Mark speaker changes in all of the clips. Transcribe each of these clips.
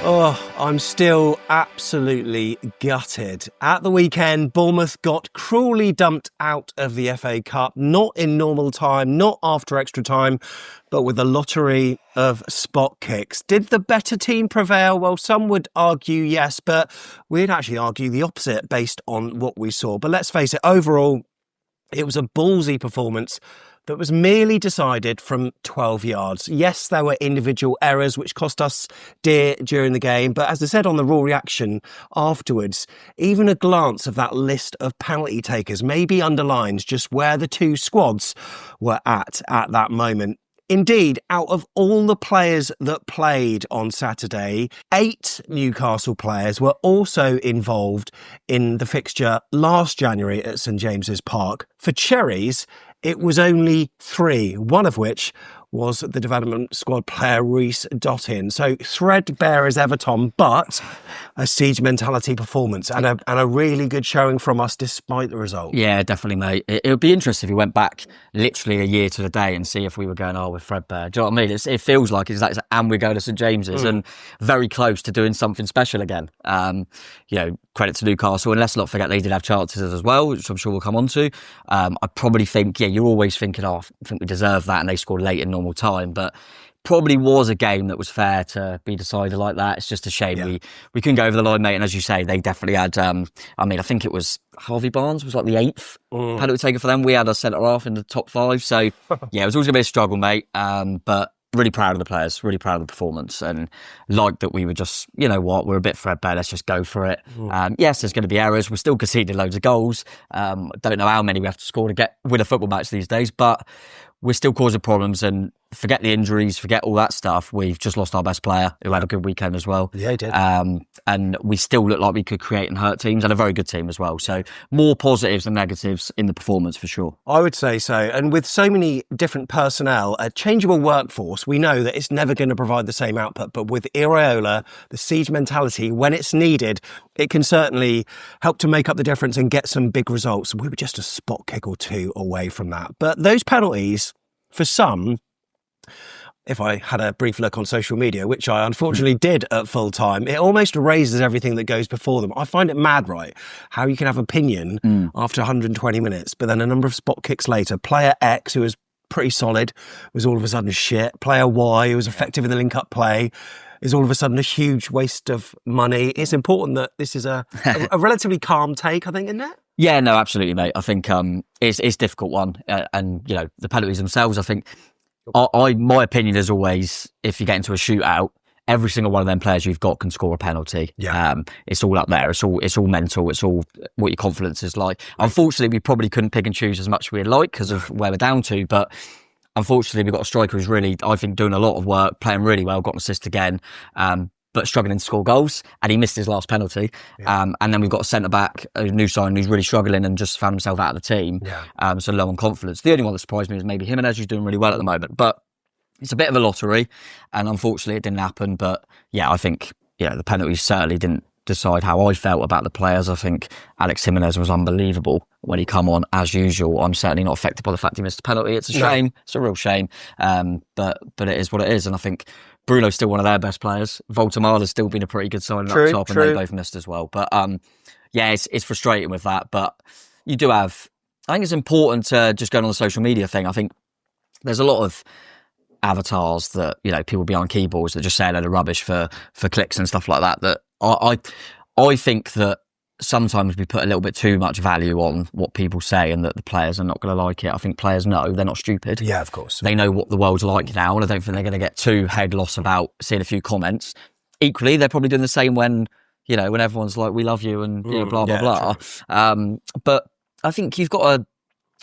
Speaker 1: Oh, I'm still absolutely gutted. At the weekend, Bournemouth got cruelly dumped out of the FA Cup, not in normal time, not after extra time, but with a lottery of spot kicks. Did the better team prevail? Well, some would argue yes, but we'd actually argue the opposite based on what we saw. But let's face it, overall, it was a ballsy performance that was merely decided from 12 yards. Yes, there were individual errors which cost us dear during the game, but as I said on the Raw reaction afterwards, even a glance of that list of penalty takers maybe underlines just where the two squads were at that moment. Indeed, out of all the players that played on Saturday, 8 Newcastle players were also involved in the fixture last January at St James's Park. For Cherries, it was only 3, one of which was the development squad player Reece Dottin. So threadbare as ever, Tom, but a siege mentality performance and a really good showing from us despite the result.
Speaker 2: Yeah, definitely, mate. It would be interesting if we went back literally a year to the day and see if we were going, with threadbare. Do you know what I mean? It feels like it's like, and we go to St James's and very close to doing something special again. Credit to Newcastle, and let's not forget they did have chances as well, which I'm sure we'll come on to. I probably think, you're always thinking, I think we deserve that, and they scored late in normal time, but probably was a game that was fair to be decided like that. It's just a shame we couldn't go over the line, mate, and as you say, they definitely had, I think it was Harvey Barnes was like the 8th penalty taker for them. We had a centre-half in the top 5, so it was always going to be a struggle, mate, but really proud of the players, really proud of the performance, and like that we were just, we're a bit threadbare, let's just go for it. Yes, there's going to be errors. We're still conceding loads of goals. Don't know how many we have to score to win a football match these days, but we're still causing problems, and forget the injuries, forget all that stuff. We've just lost our best player who had a good weekend as well.
Speaker 1: Yeah, he did.
Speaker 2: And we still look like we could create and hurt teams, and a very good team as well. So more positives than negatives in the performance for sure.
Speaker 1: I would say so. And with so many different personnel, a changeable workforce, we know that it's never going to provide the same output. But with Iraola, the siege mentality, when it's needed, it can certainly help to make up the difference and get some big results. We were just a spot kick or 2 away from that. But those penalties, for some, if I had a brief look on social media, which I unfortunately did at full time, it almost erases everything that goes before them. I find it mad, right? How you can have opinion after 120 minutes, but then a number of spot kicks later, player X, who was pretty solid, was all of a sudden shit. Player Y, who was effective in the link-up play, is all of a sudden a huge waste of money. It's important that this is a relatively calm take, I think, isn't it?
Speaker 2: Yeah, no, absolutely, mate. I think it's a difficult one. And, the penalties themselves, I think, my opinion is always, if you get into a shootout, every single one of them players you've got can score a penalty. Yeah. It's all up there. It's all mental. It's all what your confidence is like. Unfortunately, we probably couldn't pick and choose as much as we'd like because of where we're down to, but unfortunately, we've got a striker who's really, I think, doing a lot of work, playing really well, got an assist again, but struggling to score goals, and he missed his last penalty. Yeah. And then we've got a centre-back, a new sign, who's really struggling and just found himself out of the team, so low on confidence. The only one that surprised me was maybe Jimenez, who's doing really well at the moment, but it's a bit of a lottery, and unfortunately it didn't happen. But yeah, I think the penalties certainly didn't decide how I felt about the players. I think Alex Jimenez was unbelievable when he come on, as usual. I'm certainly not affected by the fact he missed a penalty. It's a shame. No. It's a real shame. But it is what it is. And I think Bruno's still one of their best players. Voltemada's still been a pretty good signing up top, and they both missed as well. But it's frustrating with that. But you do have, I think it's important to just go on the social media thing. I think there's a lot of avatars that, people behind keyboards that just say a load of rubbish for clicks and stuff like that. That I think that sometimes we put a little bit too much value on what people say, and that the players are not going to like it. I think players know they're not stupid.
Speaker 1: Yeah, of course.
Speaker 2: They know what the world's like now, and I don't think they're going to get too head loss about seeing a few comments. Equally, they're probably doing the same when everyone's like, "We love you," and blah blah blah. But I think you've got to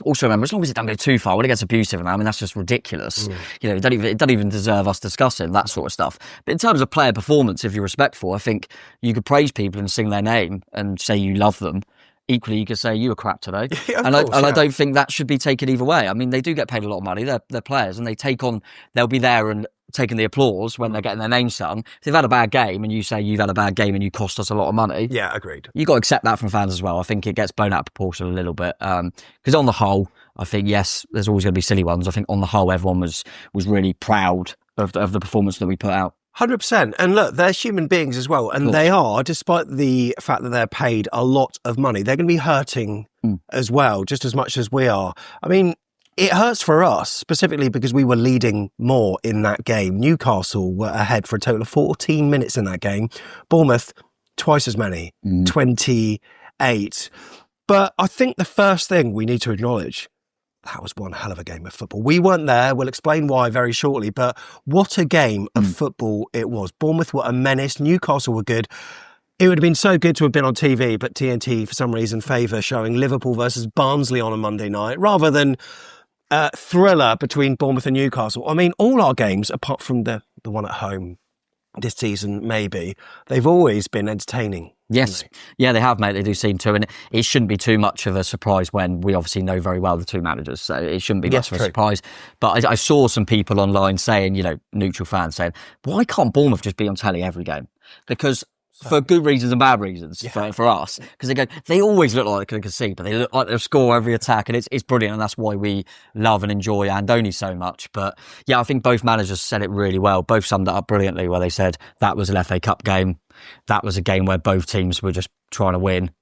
Speaker 2: also remember, as long as it doesn't go too far, when it gets abusive, and that's just ridiculous. It doesn't even deserve us discussing that sort of stuff. But in terms of player performance, if you're respectful, I think you could praise people and sing their name and say you love them. Equally, you could say you were crap today, I don't think that should be taken either way. I mean, they do get paid a lot of money. They're players, and they'll be there and taking the applause when they're getting their name sung. If they've had a bad game and you say you've had a bad game and you cost us a lot of money,
Speaker 1: agreed.
Speaker 2: You got to accept that from fans as well. I think it gets blown out of proportion a little bit, because on the whole, I think yes, there's always going to be silly ones. I think on the whole, everyone was really proud of the performance that we put out.
Speaker 1: 100%. And look, they're human beings as well. And they are, despite the fact that they're paid a lot of money, they're going to be hurting as well, just as much as we are. I mean, it hurts for us, specifically because we were leading more in that game. Newcastle were ahead for a total of 14 minutes in that game. Bournemouth, twice as many, 28. But I think the first thing we need to acknowledge, that was one hell of a game of football. We weren't there. We'll explain why very shortly. But what a game of football it was. Bournemouth were a menace. Newcastle were good. It would have been so good to have been on TV, but TNT, for some reason, favour showing Liverpool versus Barnsley on a Monday night rather than a thriller between Bournemouth and Newcastle. I mean, all our games, apart from the one at home this season, maybe, they've always been entertaining.
Speaker 2: Yes. Yeah, they have, mate. They do seem to. And it shouldn't be too much of a surprise when we obviously know very well the two managers. So it shouldn't be much of a surprise. But I saw some people online saying, neutral fans saying, why can't Bournemouth just be on telly every game? Because for good reasons and bad reasons for us. Because they always look like they can concede, but they look like they'll score every attack. And it's brilliant. And that's why we love and enjoy Andoni so much. But yeah, I think both managers said it really well. Both summed it up brilliantly where they said that was an FA Cup game. That was a game where both teams were just trying to win,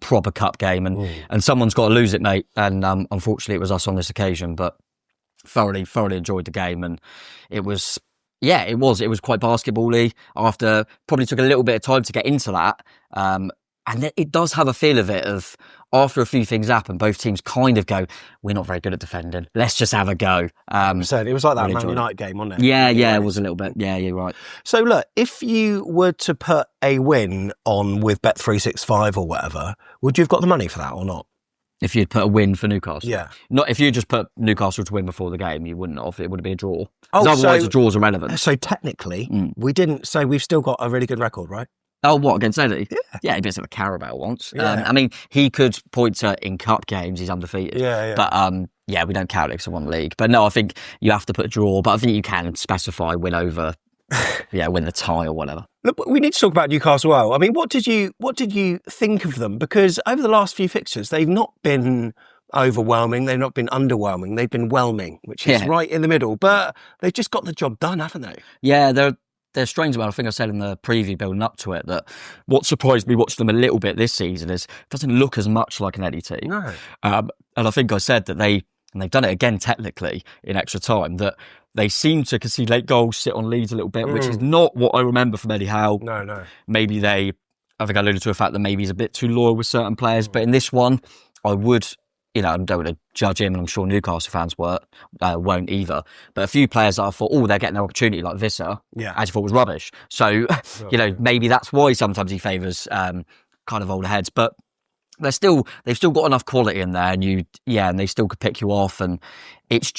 Speaker 2: proper cup game, and someone's got to lose it, mate. And unfortunately, it was us on this occasion. But thoroughly enjoyed the game, and it was quite basketball-y. After probably took a little bit of time to get into that, and it does have a feel of it of after a few things happen, both teams kind of go, we're not very good at defending. Let's just have a go.
Speaker 1: So it was like that Man United game, wasn't it?
Speaker 2: Yeah, it was a little bit. Yeah, you're right.
Speaker 1: So look, if you were to put a win on with Bet365 or whatever, would you have got the money for that or not?
Speaker 2: If you'd put a win for Newcastle?
Speaker 1: Yeah.
Speaker 2: Not if you just put Newcastle to win before the game, you wouldn't have. It would be a draw. Otherwise, the draws are relevant.
Speaker 1: So technically, we didn't say we've still got a really good record, right?
Speaker 2: Oh, what, against Eddie?
Speaker 1: Yeah,
Speaker 2: he beat a Carabao once.
Speaker 1: Yeah.
Speaker 2: I mean, he could point to in cup games, he's undefeated.
Speaker 1: Yeah.
Speaker 2: But we don't count it because I won the league. But no, I think you have to put a draw. But I think you can specify win over, win the tie or whatever.
Speaker 1: Look, we need to talk about Newcastle well. I mean, what did you think of them? Because over the last few fixtures, they've not been overwhelming. They've not been underwhelming. They've been whelming, which is right in the middle. But they've just got the job done, haven't they?
Speaker 2: Yeah, they're strange about it. I think I said in the preview building up to it that what surprised me watching them a little bit this season is it doesn't look as much like an Eddie team.
Speaker 1: No.
Speaker 2: And I think I said that they've done it again technically in extra time, that they seem to concede late goals, sit on leads a little bit, which is not what I remember from Eddie Howe.
Speaker 1: No.
Speaker 2: Maybe I think I alluded to the fact that maybe he's a bit too loyal with certain players, but in this one, I would, I don't want to judge him, and I'm sure Newcastle fans won't either. But a few players that I thought, they're getting their opportunity, like Visser, I just thought was rubbish. So, maybe that's why sometimes he favours kind of older heads. But they've still got enough quality in there, and they still could pick you off. And it's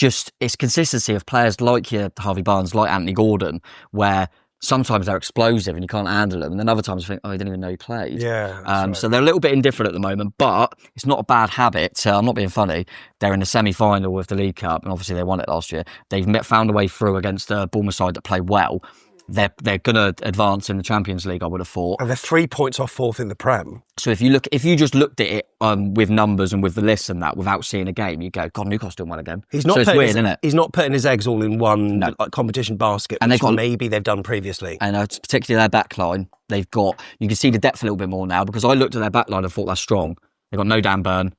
Speaker 2: consistency of players like your Harvey Barnes, like Anthony Gordon, where sometimes they're explosive and you can't handle them. And then other times you think, I didn't even know he played.
Speaker 1: Yeah. Right.
Speaker 2: So they're a little bit indifferent at the moment, but it's not a bad habit. I'm not being funny. They're in the semi-final with the League Cup, and obviously they won it last year. They've found a way through against a Bournemouth side that play well. They're going to advance in the Champions League, I would have thought.
Speaker 1: And they're 3 points off fourth in the Prem.
Speaker 2: So if you just looked at it with numbers and with the list and that, without seeing a game, you go, God, Newcastle's doing well again.
Speaker 1: It's weird, isn't it? He's not putting his eggs all in one competition basket, and maybe they've done previously.
Speaker 2: And particularly their back line, you can see the depth a little bit more now, because I looked at their back line and thought that's strong. They've got no Dan Burn.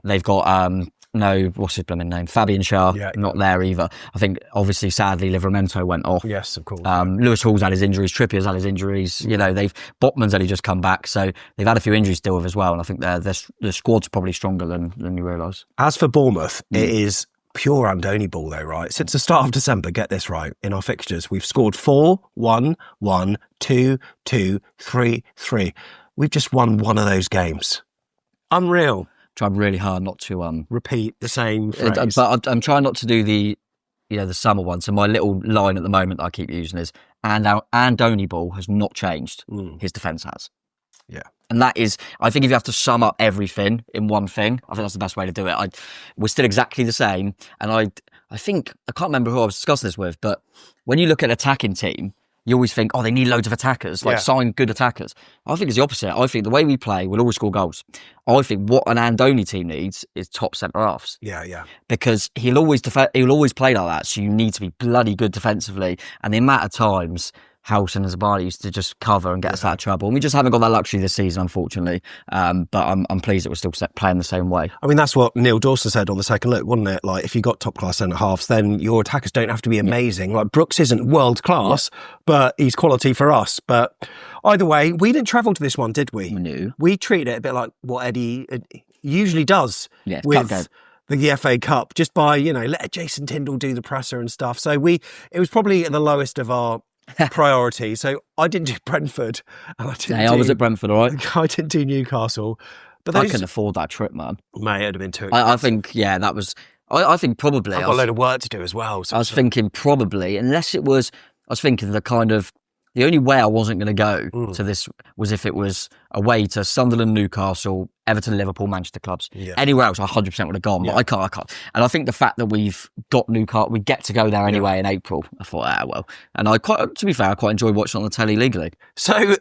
Speaker 2: They've got no, what's his blooming name? Fabian Schär, not there either. I think, obviously, sadly, Livramento went off.
Speaker 1: Yes, of course.
Speaker 2: Lewis Hall's had his injuries. Trippier's had his injuries. Botman's only just come back, so they've had a few injuries still with as well. And I think the squad's probably stronger than you realise.
Speaker 1: As for Bournemouth, it is pure Andoni ball, though, right? Since the start of December, get this right, in our fixtures, we've scored 4, 1, 1, 2, 2, 3, 3. We've just won one of those games. Unreal.
Speaker 2: Tried really hard not to
Speaker 1: repeat the same phrase.
Speaker 2: But I'm trying not to do the summer one. So my little line at the moment that I keep using is, and our Andoni ball has not changed. His defence has.
Speaker 1: Yeah.
Speaker 2: And that is, I think if you have to sum up everything in one thing, I think that's the best way to do it. We're still exactly the same. And I think, I can't remember who I was discussing this with, but when you look at an attacking team, you always think, oh, they need loads of attackers, like sign good attackers. I think it's the opposite. I think the way we play, we'll always score goals. I think what an Andoni team needs is top centre halves.
Speaker 1: Yeah.
Speaker 2: Because he'll always play like that. So you need to be bloody good defensively. And the amount of times House and Zabani used to just cover and get us out of trouble. And we just haven't got that luxury this season, unfortunately. But I'm pleased that we're still playing the same way.
Speaker 1: I mean, that's what Neil Dawson said on the second look, wasn't it? Like, if you got top-class centre-halves, then your attackers don't have to be amazing. Like, Brooks isn't world-class, but he's quality for us. But either way, we didn't travel to this one, did we?
Speaker 2: No.
Speaker 1: We treated it a bit like what Eddie usually does with the FA Cup, just by, let Jason Tindall do the presser and stuff. So it was probably the lowest of our priority. So I didn't do Brentford. And
Speaker 2: I was at Brentford, all right.
Speaker 1: I didn't do Newcastle. But
Speaker 2: I couldn't afford that trip, man.
Speaker 1: Mate, it'd have been too expensive.
Speaker 2: I think, that was... I think probably...
Speaker 1: I've got a load of work to do as well.
Speaker 2: I was thinking probably, unless it was... I was thinking the kind of... The only way I wasn't going to go to this was if it was away to Sunderland, Newcastle, Everton, Liverpool, Manchester clubs. Yeah. Anywhere else, I 100% would have gone, but I can't. And I think the fact that we've got Newcastle, we get to go there anyway in April, I thought, well. And to be fair, I quite enjoyed watching on the telly legally.
Speaker 1: So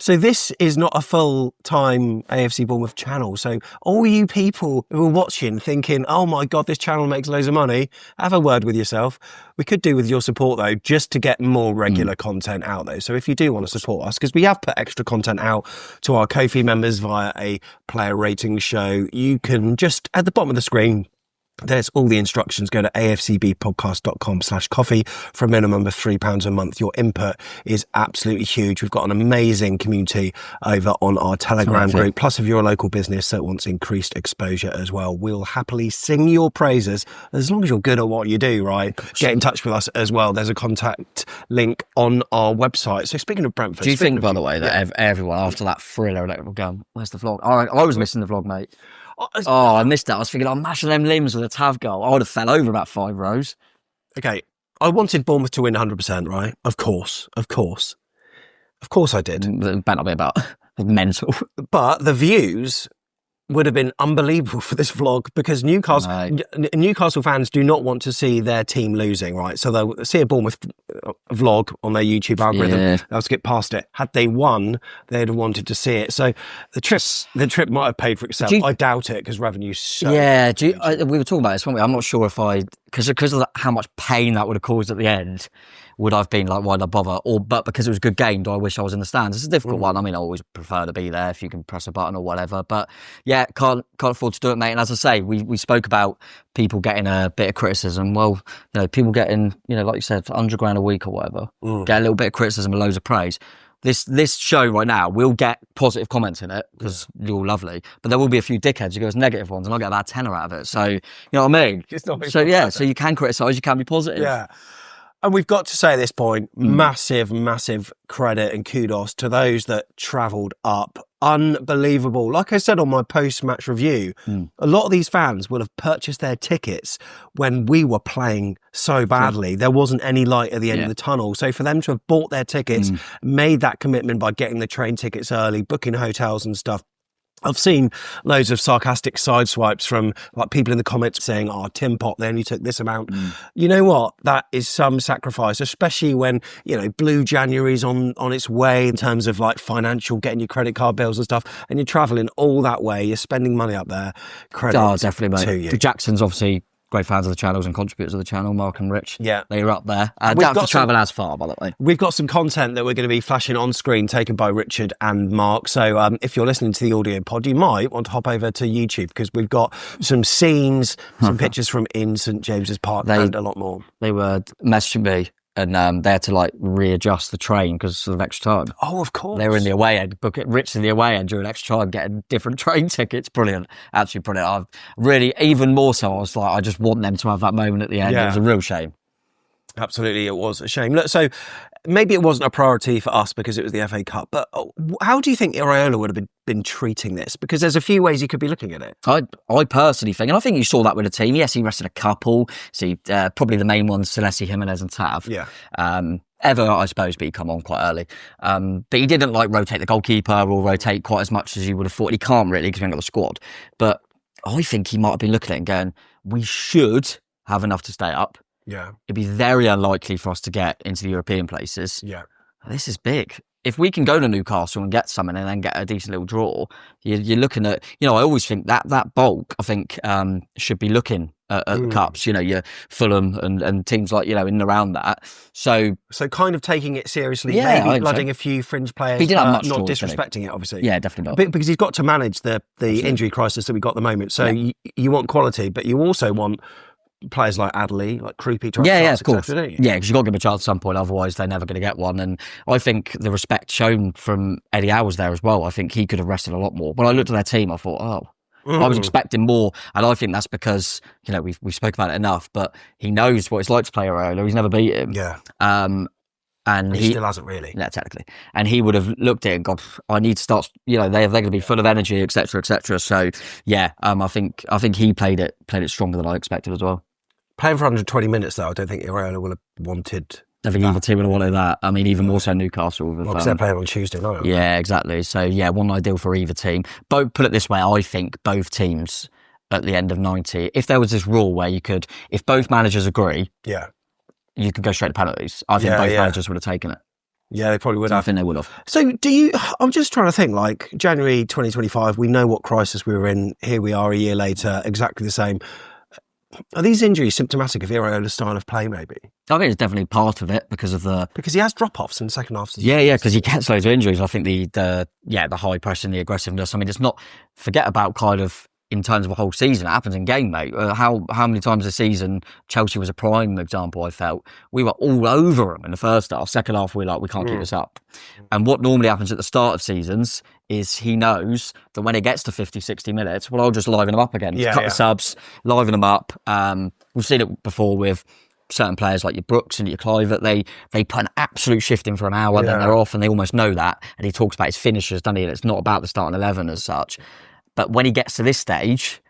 Speaker 1: this is not a full-time AFC Bournemouth channel. So all you people who are watching thinking, oh my God, this channel makes loads of money, have a word with yourself. We could do with your support, though, just to get more regular content out there. So if you do want to support us, because we have put extra content out to our Ko-fi members via a player rating show, you can just, at the bottom of the screen, there's all the instructions. Go to afcbpodcast.com/coffee for a minimum of £3 a month. Your input is absolutely huge. We've got an amazing community over on our Telegram group. Plus, if you're a local business that wants increased exposure as well, we'll happily sing your praises as long as you're good at what you do, right? Get in touch with us as well. There's a contact link on our website. So speaking of Brentford...
Speaker 2: Do you think, by the way, that everyone, after that thriller, will go, where's the vlog? I was missing the vlog, mate. I missed that. I was thinking, I'm mashing them limbs with a Tav goal. I would have fell over about 5 rows.
Speaker 1: Okay, I wanted Bournemouth to win 100%, right? Of course I did.
Speaker 2: It better not be about mental.
Speaker 1: But the views would have been unbelievable for this vlog, because Newcastle fans do not want to see their team losing, right? So they'll see a Bournemouth vlog on their YouTube algorithm. They'll skip past it. Had they won, they'd have wanted to see it. So the trip might have paid for itself. I doubt it, because revenue's so...
Speaker 2: Yeah, we were talking about this, weren't we? I'm not sure if because of how much pain that would have caused at the end, would I've been like, why'd I bother? But because it was a good game, do I wish I was in the stands? It's a difficult one. I mean, I always prefer to be there if you can press a button or whatever. But yeah, can't afford to do it, mate. And as I say, we spoke about people getting a bit of criticism. Well, people getting, like you said, £100,000 a week or whatever, get a little bit of criticism and loads of praise. This show right now will get positive comments in it, because you're all lovely, but there will be a few dickheads who go as negative ones, and I'll get about 10 out of it. So, you know what I mean? So you can criticise, you can be positive.
Speaker 1: Yeah. And we've got to say at this point, massive credit and kudos to those that travelled up. Unbelievable. Like I said on my post-match review, a lot of these fans would have purchased their tickets when we were playing so badly. There wasn't any light at the end of the tunnel. So for them to have bought their tickets, made that commitment by getting the train tickets early, booking hotels and stuff. I've seen loads of sarcastic sideswipes from like people in the comments saying, Tim Pot, they only took this amount. You know what? That is some sacrifice, especially when, Blue January's on its way in terms of like financial, getting your credit card bills and stuff, and you're travelling all that way, you're spending money up there. Credit
Speaker 2: definitely, mate.
Speaker 1: To you.
Speaker 2: The Jacksons, obviously, great fans of the channels and contributors of the channel, Mark and Rich.
Speaker 1: Yeah.
Speaker 2: They were up there. Don't have to travel as far, by the way.
Speaker 1: We've got some content that we're going to be flashing on screen taken by Richard and Mark. So if you're listening to the audio pod, you might want to hop over to YouTube, because we've got some scenes, some pictures from in St James's Park and a lot more.
Speaker 2: They were messaging me, and they had to like readjust the train because of extra time.
Speaker 1: Oh, of course.
Speaker 2: They were in the away end, Rich in the away end during extra time, getting different train tickets. Brilliant. Absolutely brilliant. I've really, even more so, I was like, I just want them to have that moment at the end. Yeah. It was a real shame.
Speaker 1: Absolutely, it was a shame. Look, so maybe it wasn't a priority for us because it was the FA Cup, but how do you think Iraola would have been treating this? Because there's a few ways you could be looking at it.
Speaker 2: I personally think, and I think you saw that with the team. Yes, he rested a couple. See, probably the main ones, Celeste, Jimenez and Tav.
Speaker 1: Yeah.
Speaker 2: Ever, I suppose, but he come on quite early. But he didn't like rotate the goalkeeper or rotate quite as much as you would have thought. He can't really because we haven't got the squad. But I think he might have been looking at it and going, we should have enough to stay up.
Speaker 1: Yeah.
Speaker 2: it'd be very unlikely for us to get into the European places.
Speaker 1: Yeah.
Speaker 2: This is big. If we can go to Newcastle and get something and then get a decent little draw, you're looking at, I always think that bulk, I think, should be looking at the cups, your Fulham and teams like, in and around that. So
Speaker 1: kind of taking it seriously,
Speaker 2: Yeah,
Speaker 1: maybe blooding a few fringe players,
Speaker 2: He didn't have much
Speaker 1: not
Speaker 2: choice, did he?
Speaker 1: disrespecting it, obviously.
Speaker 2: yeah, definitely not.
Speaker 1: Because he's got to manage the injury crisis that we've got at the moment. So you want quality, but you also want players like Adley, like Krupi to have
Speaker 2: Of course.
Speaker 1: success, don't you?
Speaker 2: Yeah, because you've got to give him a chance at some point, otherwise they're never going to get one. And I think the respect shown from Eddie Howe was there as well. I think he could have rested a lot more. When I looked at their team, I thought, I was expecting more. And I think that's because, we spoke about it enough, but he knows what it's like to play Iraola. He's never beat him.
Speaker 1: Yeah.
Speaker 2: And
Speaker 1: he still hasn't really.
Speaker 2: Yeah, technically. And he would have looked at it and gone, I need to start, they're going to be full of energy, etc., etc. So, yeah, I think he played it stronger than I expected as well.
Speaker 1: Playing for 120 minutes, though, I don't think Iraola will have wanted.
Speaker 2: I think either team would have wanted that. I mean, even more so Newcastle.
Speaker 1: Because they're playing on Tuesday night.
Speaker 2: Yeah, exactly. So, yeah, one ideal for either team. Put it this way, I think both teams at the end of 90, if there was this rule where if both managers agree, you could go straight to penalties. I think both managers would have taken it.
Speaker 1: Yeah, they probably would have.
Speaker 2: I think they would have.
Speaker 1: So I'm just trying to think, like, January 2025, we know what crisis we were in. Here we are a year later, exactly the same. Are these injuries symptomatic of Iraola's style of play, maybe?
Speaker 2: I think it's definitely part of it because
Speaker 1: he has drop-offs in the second half.
Speaker 2: Yeah, because he gets loads of injuries. I think the high press and the aggressiveness. I mean, it's not, forget about kind of in terms of a whole season. It happens in game, mate. How many times a season Chelsea was a prime example, I felt. We were all over them in the first half. Second half, we're like, we can't keep this up. And what normally happens at the start of seasons is he knows that when it gets to 50, 60 minutes, well, I'll just liven them up again. Cut the subs, liven them up. We've seen it before with certain players like your Brooks and your Clive, they put an absolute shift in for an hour, then they're off, and they almost know that. And he talks about his finishers, doesn't he? And it's not about the starting 11 as such. But when he gets to this stage,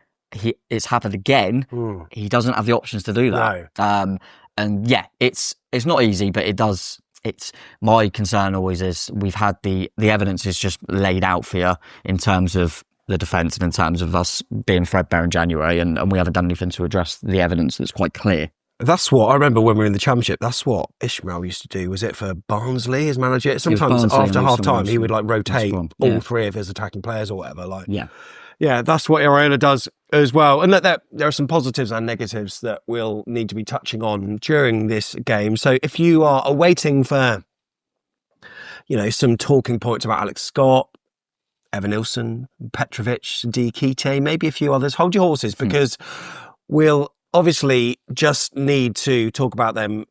Speaker 2: it's happened again. He doesn't have the options to do that. No. And yeah, it's not easy, but it does. It's my concern always is we've had the evidence is just laid out for you in terms of the defence and in terms of us being threadbare in January, and we haven't done anything to address the evidence that's quite clear.
Speaker 1: That's what I remember when we were in the Championship. That's what Ishmael used to do. Was it for Barnsley as manager? Sometimes after half time, he would rotate all three of his attacking players or whatever. Yeah, that's what Iraola does as well. And there are some positives and negatives that we'll need to be touching on during this game. So if you are awaiting for, some talking points about Alex Scott, Evan Nilsson, Petrovic, Diakite, maybe a few others, hold your horses, because we'll obviously just need to talk about them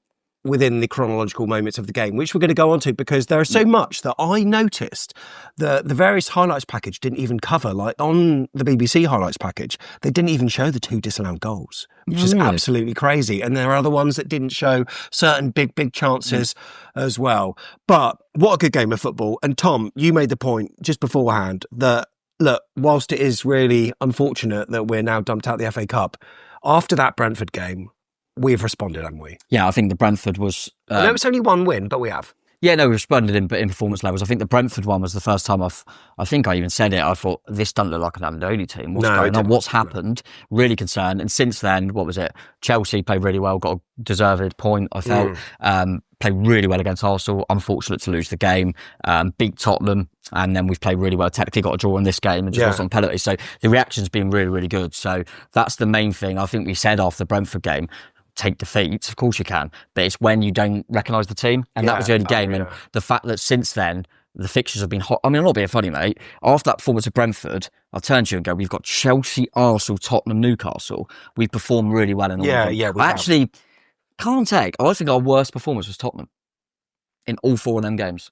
Speaker 1: within the chronological moments of the game, which we're going to go on to, because there is so much that I noticed the various highlights package didn't even cover. Like on the BBC highlights package, they didn't even show the 2 disallowed goals, which is absolutely crazy. And there are other ones that didn't show certain big chances as well. But what a good game of football. And Tom, you made the point just beforehand that, look, whilst it is really unfortunate that we're now dumped out the FA Cup, after that Brentford game, we've responded, haven't we?
Speaker 2: Yeah, I think the Brentford was...
Speaker 1: I know it's only one win, but we have.
Speaker 2: Yeah, no, we responded in performance levels. I think the Brentford one was the first time I think I even said it. I thought, this doesn't look like an Andoni team. What's going on? What's happened? Really concerned. And since then, what was it? Chelsea played really well, got a deserved point, I felt. Played really well against Arsenal. Unfortunate to lose the game. Beat Tottenham. And then we've played really well. Technically got a draw in this game and just lost on penalty. So the reaction's been really, really good. So that's the main thing. I think we said after the Brentford game, take defeats, of course you can, but it's when you don't recognise the team, and that was the only game. And the fact that since then the fixtures have been hot. I mean, I'm not being funny, mate. After that performance at Brentford, I'll turn to you and go, we've got Chelsea, Arsenal, Tottenham, Newcastle. We've performed really well in all of them. I actually can't take. I think our worst performance was Tottenham in all 4 of them games.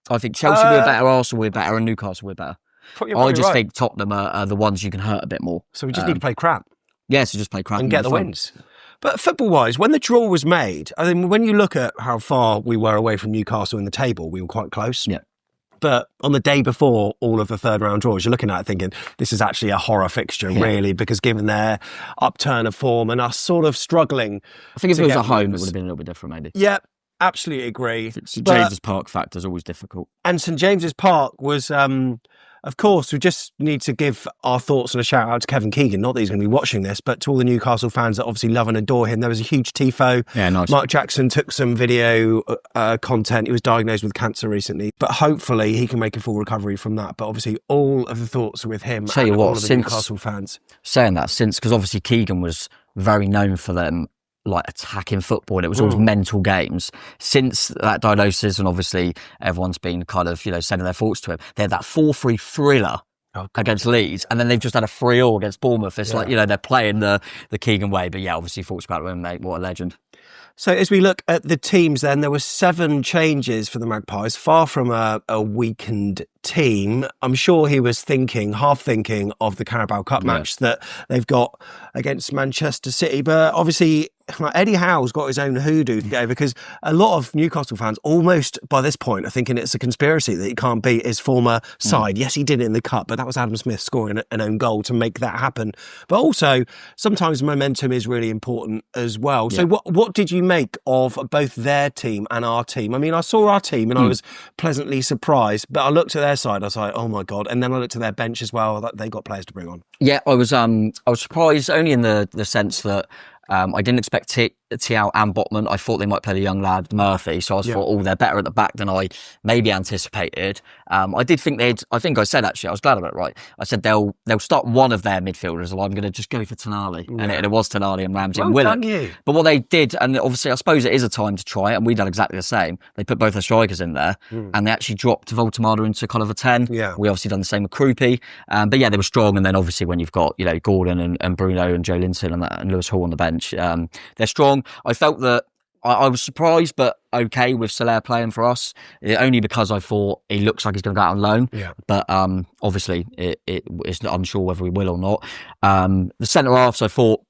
Speaker 2: I think Chelsea were better, Arsenal were better, and Newcastle were better. I just think Tottenham are the ones you can hurt a bit more.
Speaker 1: So we just need to play crap.
Speaker 2: Yeah, so just play crap
Speaker 1: and get the wins. But football-wise, when the draw was made, I mean, when you look at how far we were away from Newcastle in the table, we were quite close.
Speaker 2: Yeah.
Speaker 1: But on the day before all of the third-round draws, you're looking at it thinking, this is actually a horror fixture, really, because given their upturn of form and us sort of struggling.
Speaker 2: I think if it was at home, it would have been a little bit different, maybe.
Speaker 1: Yeah, absolutely agree.
Speaker 2: St James's Park factor is always difficult.
Speaker 1: And St James's Park was Of course, we just need to give our thoughts and a shout out to Kevin Keegan. Not that he's going to be watching this, but to all the Newcastle fans that obviously love and adore him. There was a huge tifo.
Speaker 2: Yeah, nice.
Speaker 1: Mark Jackson took some video content. He was diagnosed with cancer recently, but hopefully he can make a full recovery from that. But obviously, all of the thoughts are with him and all of the Newcastle fans.
Speaker 2: Saying that, because obviously Keegan was very known for them like attacking football, and it was always mental games. Since that diagnosis, and obviously everyone's been kind of, sending their thoughts to him, they had that 4-3 thriller against Leeds, and then they've just had a 3-0 against Bournemouth. It's like, they're playing the Keegan way. But yeah, obviously thoughts about him, mate. What a legend.
Speaker 1: So as we look at the teams then, there were 7 changes for the Magpies, far from a weakened team. I'm sure he was half thinking of the Carabao Cup match that they've got against Manchester City. But obviously, Eddie Howe's got his own hoodoo to go, because a lot of Newcastle fans almost by this point are thinking it's a conspiracy that he can't beat his former side. Yes, he did it in the Cup, but that was Adam Smith scoring an own goal to make that happen. But also, sometimes momentum is really important as well. So what did you make of both their team and our team? I mean, I saw our team and I was pleasantly surprised, but I looked at their side, I was like, oh my God. And then I looked at their bench as well, that they got players to bring on.
Speaker 2: Yeah, I was surprised only in the sense that I didn't expect Tiao and Botman. I thought they might play the young lad Murphy, so I thought, they're better at the back than I maybe anticipated. I did think I think I said, actually, I was glad about it, right? I said they'll start one of their midfielders, and I'm going to just go for Tonali. And it was Tonali and Ramsey and Willock. But what they did, and obviously I suppose it is a time to try it, and we done exactly the same. They put both their strikers in there, and they actually dropped Voltemada into kind of a 10. Yeah. We obviously done the same with Krupi. But yeah, they were strong, and then obviously when you've got, Gordon and Bruno and Joe Linton and Lewis Hall on the bench, they're strong. I felt that I was surprised, but okay with Soler playing for us, only because I thought he looks like he's going to go out on loan. Yeah. But obviously, it's unsure whether he will or not. The centre halves, I thought,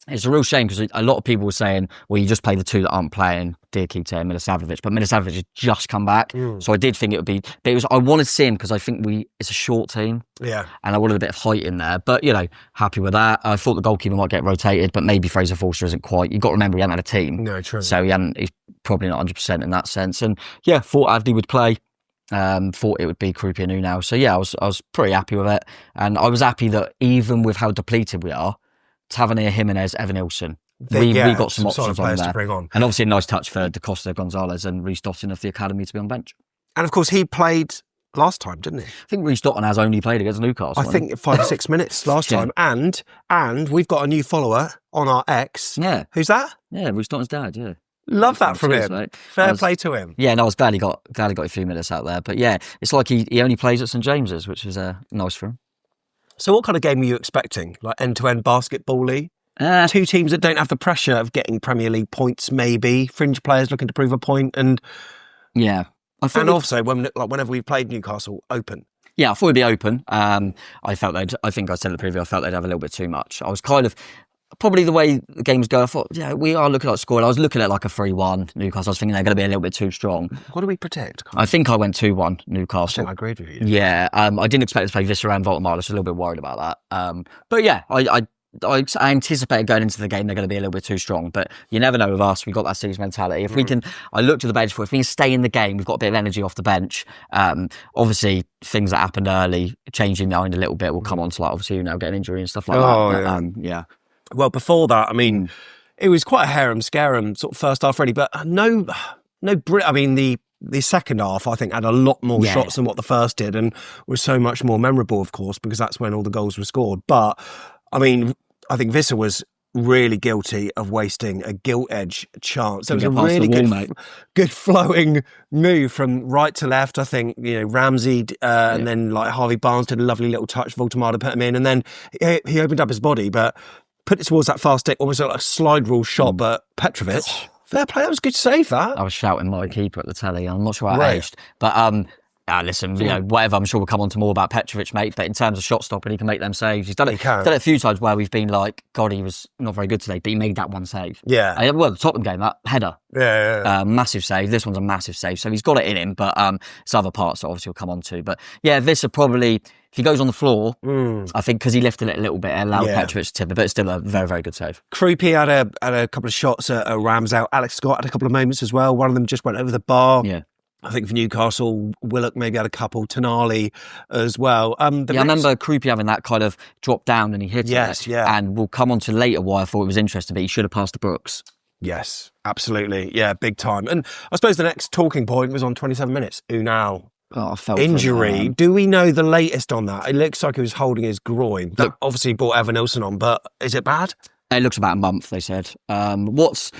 Speaker 2: it's a real shame, because a lot of people were saying, well, you just play the 2 that aren't playing, Diakite and Milosevic, but Milosevic has just come back. So I did think it would be, but I wanted to see him because I think it's a short team. Yeah. And I wanted a bit of height in there, but happy with that. I thought the goalkeeper might get rotated, but maybe Fraser Forster isn't quite. You've got to remember he hadn't had a team. No, true. So he's probably not 100% in that sense. And yeah, thought Avdi would play. Thought it would be Krupi and now. So yeah, I was pretty happy with it. And I was happy that even with how depleted we are, Tavernier, Jimenez, Evan Nilsson, we got some options on there. To bring on. And obviously a nice touch for Da Costa, Gonzalez and Reece Dotton of the academy to be on bench.
Speaker 1: And of course he played last time, didn't he?
Speaker 2: I think Reece Dotton has only played against Newcastle.
Speaker 1: I think 5 or 6 minutes last time. And we've got a new follower on our X. Yeah. Who's that?
Speaker 2: Yeah, Reece Dotton's dad, yeah.
Speaker 1: Love that from him. Mate. Fair play to him.
Speaker 2: Yeah, no, I was glad he got a few minutes out there. But yeah, it's like he only plays at St James's, which is nice for him.
Speaker 1: So what kind of game are you expecting? Like end-to-end basketball-y? 2 teams that don't have the pressure of getting Premier League points, maybe. Fringe players looking to prove a point, and
Speaker 2: yeah.
Speaker 1: And also, whenever we've played Newcastle, open.
Speaker 2: Yeah, I thought it'd be open. I think I said in the preview, I felt they'd have a little bit too much. I was kind of, probably the way the games go, I thought, we are looking at scoring. I was looking at like a 3-1 Newcastle. I was thinking they're going to be a little bit too strong.
Speaker 1: What do we predict?
Speaker 2: I think I went 2-1 Newcastle.
Speaker 1: I agreed with you.
Speaker 2: Yeah, I didn't expect to play Viscera and Voltemar. I was a little bit worried about that. But yeah, I anticipated going into the game they're going to be a little bit too strong, but you never know with us. We've got that series mentality. If we can, I looked at the bench if we can stay in the game, we've got a bit of energy off the bench. Obviously, things that happened early, changing the mind a little bit, will come on to obviously getting an injury and stuff like that. Yeah.
Speaker 1: Well, before that, I mean, it was quite a harem-scarum sort of first half really, but I mean, the second half, I think, had a lot more shots than what the first did, and was so much more memorable, of course, because that's when all the goals were scored. But I mean, I think Visser was really guilty of wasting a gilt-edge chance. It was a really good flowing move from right to left. I think, Ramsey and then Harvey Barnes did a lovely little touch. Voltemada put him in, and then he opened up his body, but put it towards that far stick, almost like a slide rule shot. But Petrovic, fair play, that was a good save, that.
Speaker 2: I was shouting my keeper at the telly. I'm not sure how it aged, but listen, whatever, I'm sure we'll come on to more about Petrovic, mate, but in terms of shot stopping, he can make them saves. He's done it a few times where we've been like, God, he was not very good today, but he made that one save. Yeah. Well, the Tottenham game, that header. Yeah. Massive save. This one's a massive save. So he's got it in him, but it's other parts that obviously we'll come on to. But yeah, this will probably, if he goes on the floor, I think because he lifted it a little bit, it allowed Petrovic to tip it, but it's still a very, very good save.
Speaker 1: Krupi had a couple of shots at Rams out. Alex Scott had a couple of moments as well. One of them just went over the bar. Yeah. I think for Newcastle, Willock maybe had a couple, Tonali as well.
Speaker 2: I remember Krupi having that kind of drop down and he hit
Speaker 1: it. Yeah.
Speaker 2: And we'll come on to later why I thought it was interesting, but he should have passed to Brooks.
Speaker 1: Yes, absolutely. Yeah, big time. And I suppose the next talking point was on 27 minutes. Unal.
Speaker 2: Oh, I felt
Speaker 1: injury. Do we know the latest on that? It looks like he was holding his groin. That obviously brought Evan Nilsson on, but is it bad?
Speaker 2: It looks about a month, they said. What's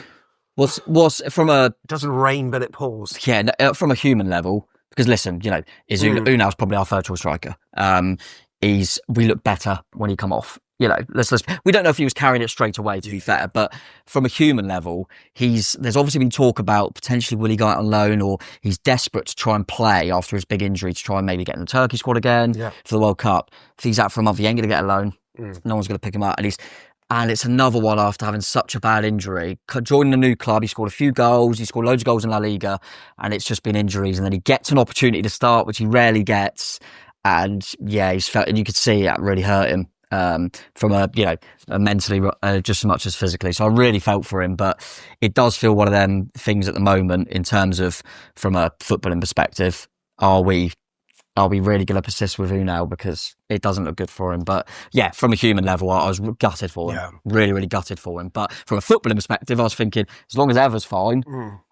Speaker 2: from a...
Speaker 1: It doesn't rain, but it pours.
Speaker 2: Yeah, from a human level, because listen, Unal's probably our third choice striker. We look better when he come off. We don't know if he was carrying it straight away, to be fair, but from a human level, there's obviously been talk about potentially will he go out on loan, or he's desperate to try and play after his big injury to try and maybe get in the Turkey squad again for the World Cup. If he's out for a month, he ain't going to get a loan. No one's going to pick him up. And it's another one after having such a bad injury. Joining a new club, he scored a few goals, he scored loads of goals in La Liga, and it's just been injuries. And then he gets an opportunity to start, which he rarely gets. And yeah, and you could see it really hurt him. From a mentally just as much as physically. So I really felt for him, but it does feel one of them things at the moment in terms of from a footballing perspective. Are we really going to persist with Unal, because it doesn't look good for him? But yeah, from a human level, I was gutted for him. Really, really gutted for him. But from a footballing perspective, I was thinking as long as Ever's fine.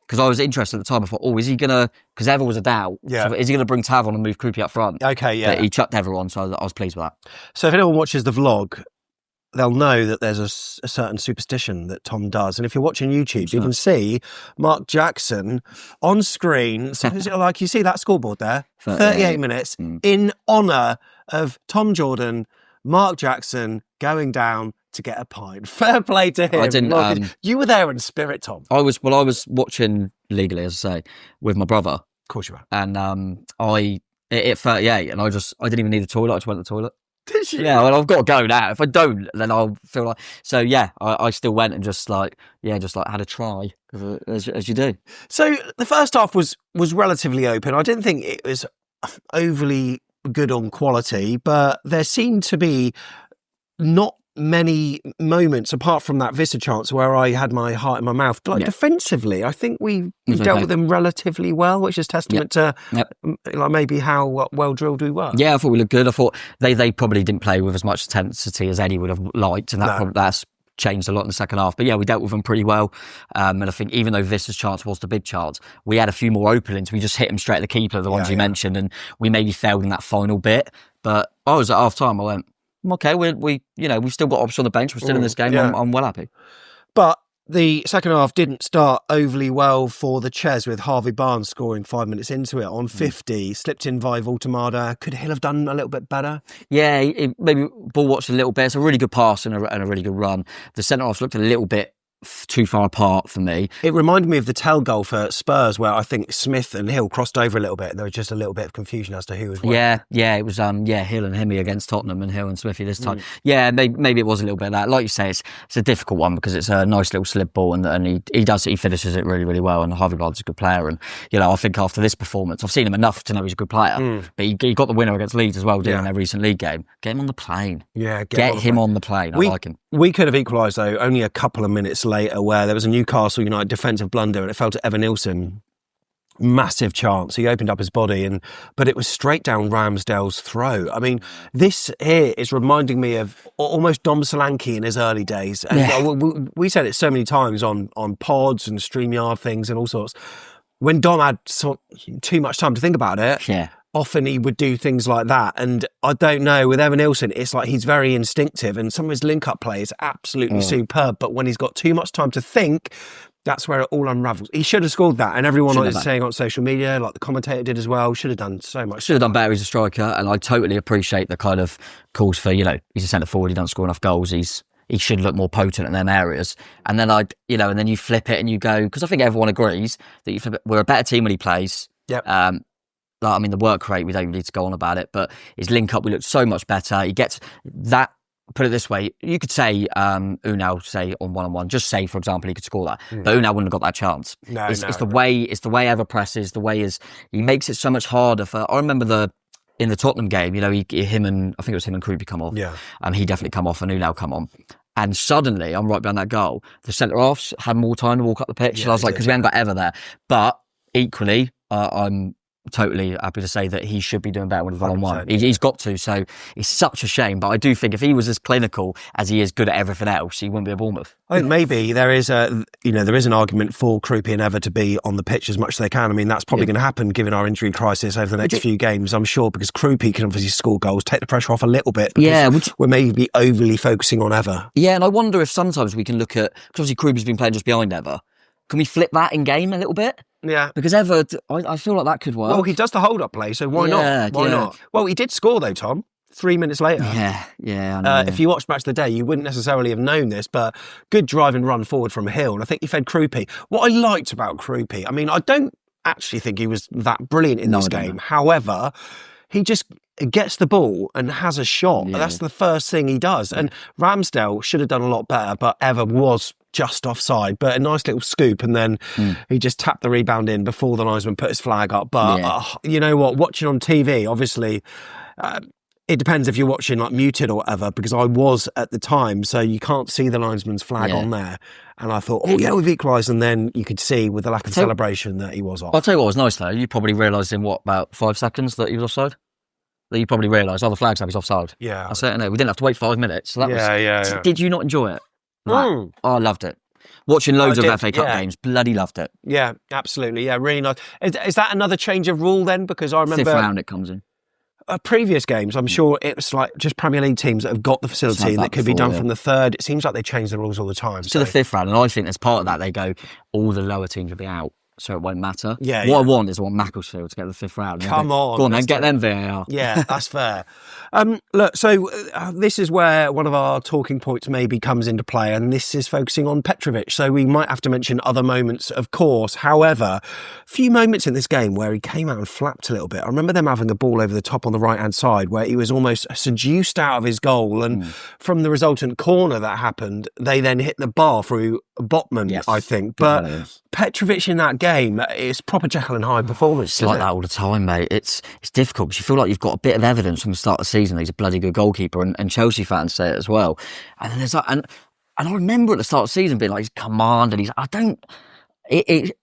Speaker 2: Because I was interested at the time. I thought, is he going to... Because Ever was a doubt. Yeah. So is he going to bring Tav on and move Krupi up front?
Speaker 1: Okay, yeah.
Speaker 2: But he chucked Ever on, so I was pleased with that.
Speaker 1: So if anyone watches the vlog, they'll know that there's a certain superstition that Tom does. And if you're watching YouTube, you can see Mark Jackson on screen. So like you see that scoreboard there, 38 minutes, in honour of Tom Jordan, Mark Jackson going down to get a pint. Fair play to him.
Speaker 2: I didn't.
Speaker 1: You were there in spirit, Tom.
Speaker 2: I was watching legally, as I say, with my brother. Of
Speaker 1: course you were.
Speaker 2: And I at 38, and I didn't even need the toilet. I just went to the toilet.
Speaker 1: Did you?
Speaker 2: Yeah, well, I've got to go now. If I don't, then I'll feel like... So yeah, I still went and just had a try, as you do.
Speaker 1: So the first half was relatively open. I didn't think it was overly good on quality, but there seemed to be not many moments apart from that Vista chance where I had my heart in my mouth. Defensively, I think we dealt with them relatively well, which is testament to maybe how well drilled we were.
Speaker 2: Yeah, I thought we looked good. I thought they probably didn't play with as much intensity as Eddie would have liked, and that's changed a lot in the second half. But yeah, we dealt with them pretty well. And I think even though Vista's chance was the big chance, we had a few more openings. We just hit them straight at the keeper, the ones you mentioned, and we maybe failed in that final bit. But I was at half time, I went, okay, we've still got options on the bench. We're still in this game. Yeah. I'm well happy.
Speaker 1: But the second half didn't start overly well for the Ches, with Harvey Barnes scoring 5 minutes into it on 50. Slipped in by Voltemada. Could Hill have done a little bit better?
Speaker 2: Yeah, maybe ball watched a little bit. It's a really good pass and a really good run. The centre halves looked a little bit too far apart for me.
Speaker 1: It reminded me of the Tell goal for Spurs, where I think Smith and Hill crossed over a little bit. There was just a little bit of confusion as to who was where.
Speaker 2: Yeah, it was Hill and Himmy against Tottenham, and Hill and Smithy this time. Yeah, maybe it was a little bit of that. Like you say, it's a difficult one because it's a nice little slip ball, and he finishes it really, really well. And Harvey Barnes is a good player, and I think after this performance, I've seen him enough to know he's a good player. But he got the winner against Leeds as well, during their recent league game. Get him on the plane.
Speaker 1: Yeah,
Speaker 2: get him on the plane. I like him.
Speaker 1: We could have equalised though only a couple of minutes later, where there was a Newcastle United defensive blunder and it fell to Evan Nilsson. Massive chance. He opened up his body, but it was straight down Ramsdale's throat. I mean, this here is reminding me of almost Dom Solanke in his early days. And we said it so many times on pods and StreamYard things and all sorts. When Dom had too much time to think about it, often he would do things like that. And I don't know, with Evan Nilsson, it's like he's very instinctive, and some of his link-up play is absolutely superb. But when he's got too much time to think, that's where it all unravels. He should have scored that, and everyone is saying on social media, like the commentator did as well, should have done so much.
Speaker 2: Should have done better. He's a striker, and I totally appreciate the kind of calls for, he's a centre forward, he doesn't score enough goals, he should look more potent in them areas. And then and then you flip it and you go, because I think everyone agrees that we're a better team when he plays.
Speaker 1: Yep.
Speaker 2: The work rate, we don't need to go on about it, but his link up, we look so much better. He gets that. Put it this way, you could say Unal, say on one-on-one, just say, for example, he could score that, but Unal wouldn't have got that chance. It's the way Ever presses, the way he makes it so much harder for. I remember in the Tottenham game, I think it was him and Krupi come off.
Speaker 1: Yeah,
Speaker 2: he definitely come off and Unal come on. And suddenly, I'm right behind that goal. The centre halves had more time to walk up the pitch. And I was like, because we haven't got Ever there. But equally, I'm totally happy to say that he should be doing better when he's one-on-one.
Speaker 1: 100%.
Speaker 2: He's got to, so it's such a shame. But I do think if he was as clinical as he is good at everything else, he wouldn't be at Bournemouth.
Speaker 1: I think maybe there is an argument for Kruppi and Ever to be on the pitch as much as they can. I mean, that's probably going to happen given our injury crisis over the next few games, I'm sure, because Kruppi can obviously score goals, take the pressure off a little bit. We're maybe overly focusing on Ever.
Speaker 2: Yeah, and I wonder if sometimes we can look at, because obviously Kruppi's been playing just behind Ever. Can we flip that in game a little bit?
Speaker 1: Yeah.
Speaker 2: Because Ever, I feel like that could work.
Speaker 1: Well, he does the hold-up play, so why not? Why not? Well, he did score, though, Tom, 3 minutes later.
Speaker 2: Yeah. I know.
Speaker 1: If you watched Match of the Day, you wouldn't necessarily have known this, but good drive and run forward from a hill, and I think he fed Kruppi. What I liked about Kruppi, I mean, I don't actually think he was that brilliant in this game. However, he just gets the ball and has a shot. Yeah. That's the first thing he does. And Ramsdale should have done a lot better, but Ever was just offside. But a nice little scoop, and then he just tapped the rebound in before the linesman put his flag up. But you know what? Watching on TV, obviously, it depends if you're watching like muted or whatever, because I was at the time, so you can't see the linesman's flag on there. And I thought, we've equalised. And then you could see with the lack of celebration that he was off.
Speaker 2: I'll tell you what was nice, though. You probably realised in, about 5 seconds that he was offside? That you probably realised, the flag's up, he's offside.
Speaker 1: Yeah.
Speaker 2: I certainly know. We didn't have to wait 5 minutes. So that
Speaker 1: was.
Speaker 2: Did you not enjoy it? Oh, I loved it. Watching loads of FA Cup games, bloody loved it.
Speaker 1: Yeah, absolutely. Yeah, really nice. Is that another change of rule then? Because I remember...
Speaker 2: 5th round it comes in.
Speaker 1: Previous games, I'm sure it was like just Premier League teams that have got the facility that could be done from the 3rd. It seems like they change the rules all the time.
Speaker 2: To the 5th round, and I think as part of that, they go, all the lower teams will be out, so it won't matter.
Speaker 1: Yeah,
Speaker 2: what I want is Macclesfield to get the 5th round.
Speaker 1: Come on.
Speaker 2: Go on then, get them VAR.
Speaker 1: Yeah, that's fair. Look, so this is where one of our talking points maybe comes into play, and this is focusing on Petrovic. So we might have to mention other moments, of course. However, a few moments in this game where he came out and flapped a little bit. I remember them having the ball over the top on the right-hand side where he was almost seduced out of his goal, and from the resultant corner that happened, they then hit the bar through Botman, I think. But Petrovic in that game, it's proper Jekyll and Hyde performance.
Speaker 2: It's like that all the time, mate. It's difficult because you feel like you've got a bit of evidence from the start of the season that he's a bloody good goalkeeper, and Chelsea fans say it as well. And then there's like, and I remember at the start of the season being like, he's command, and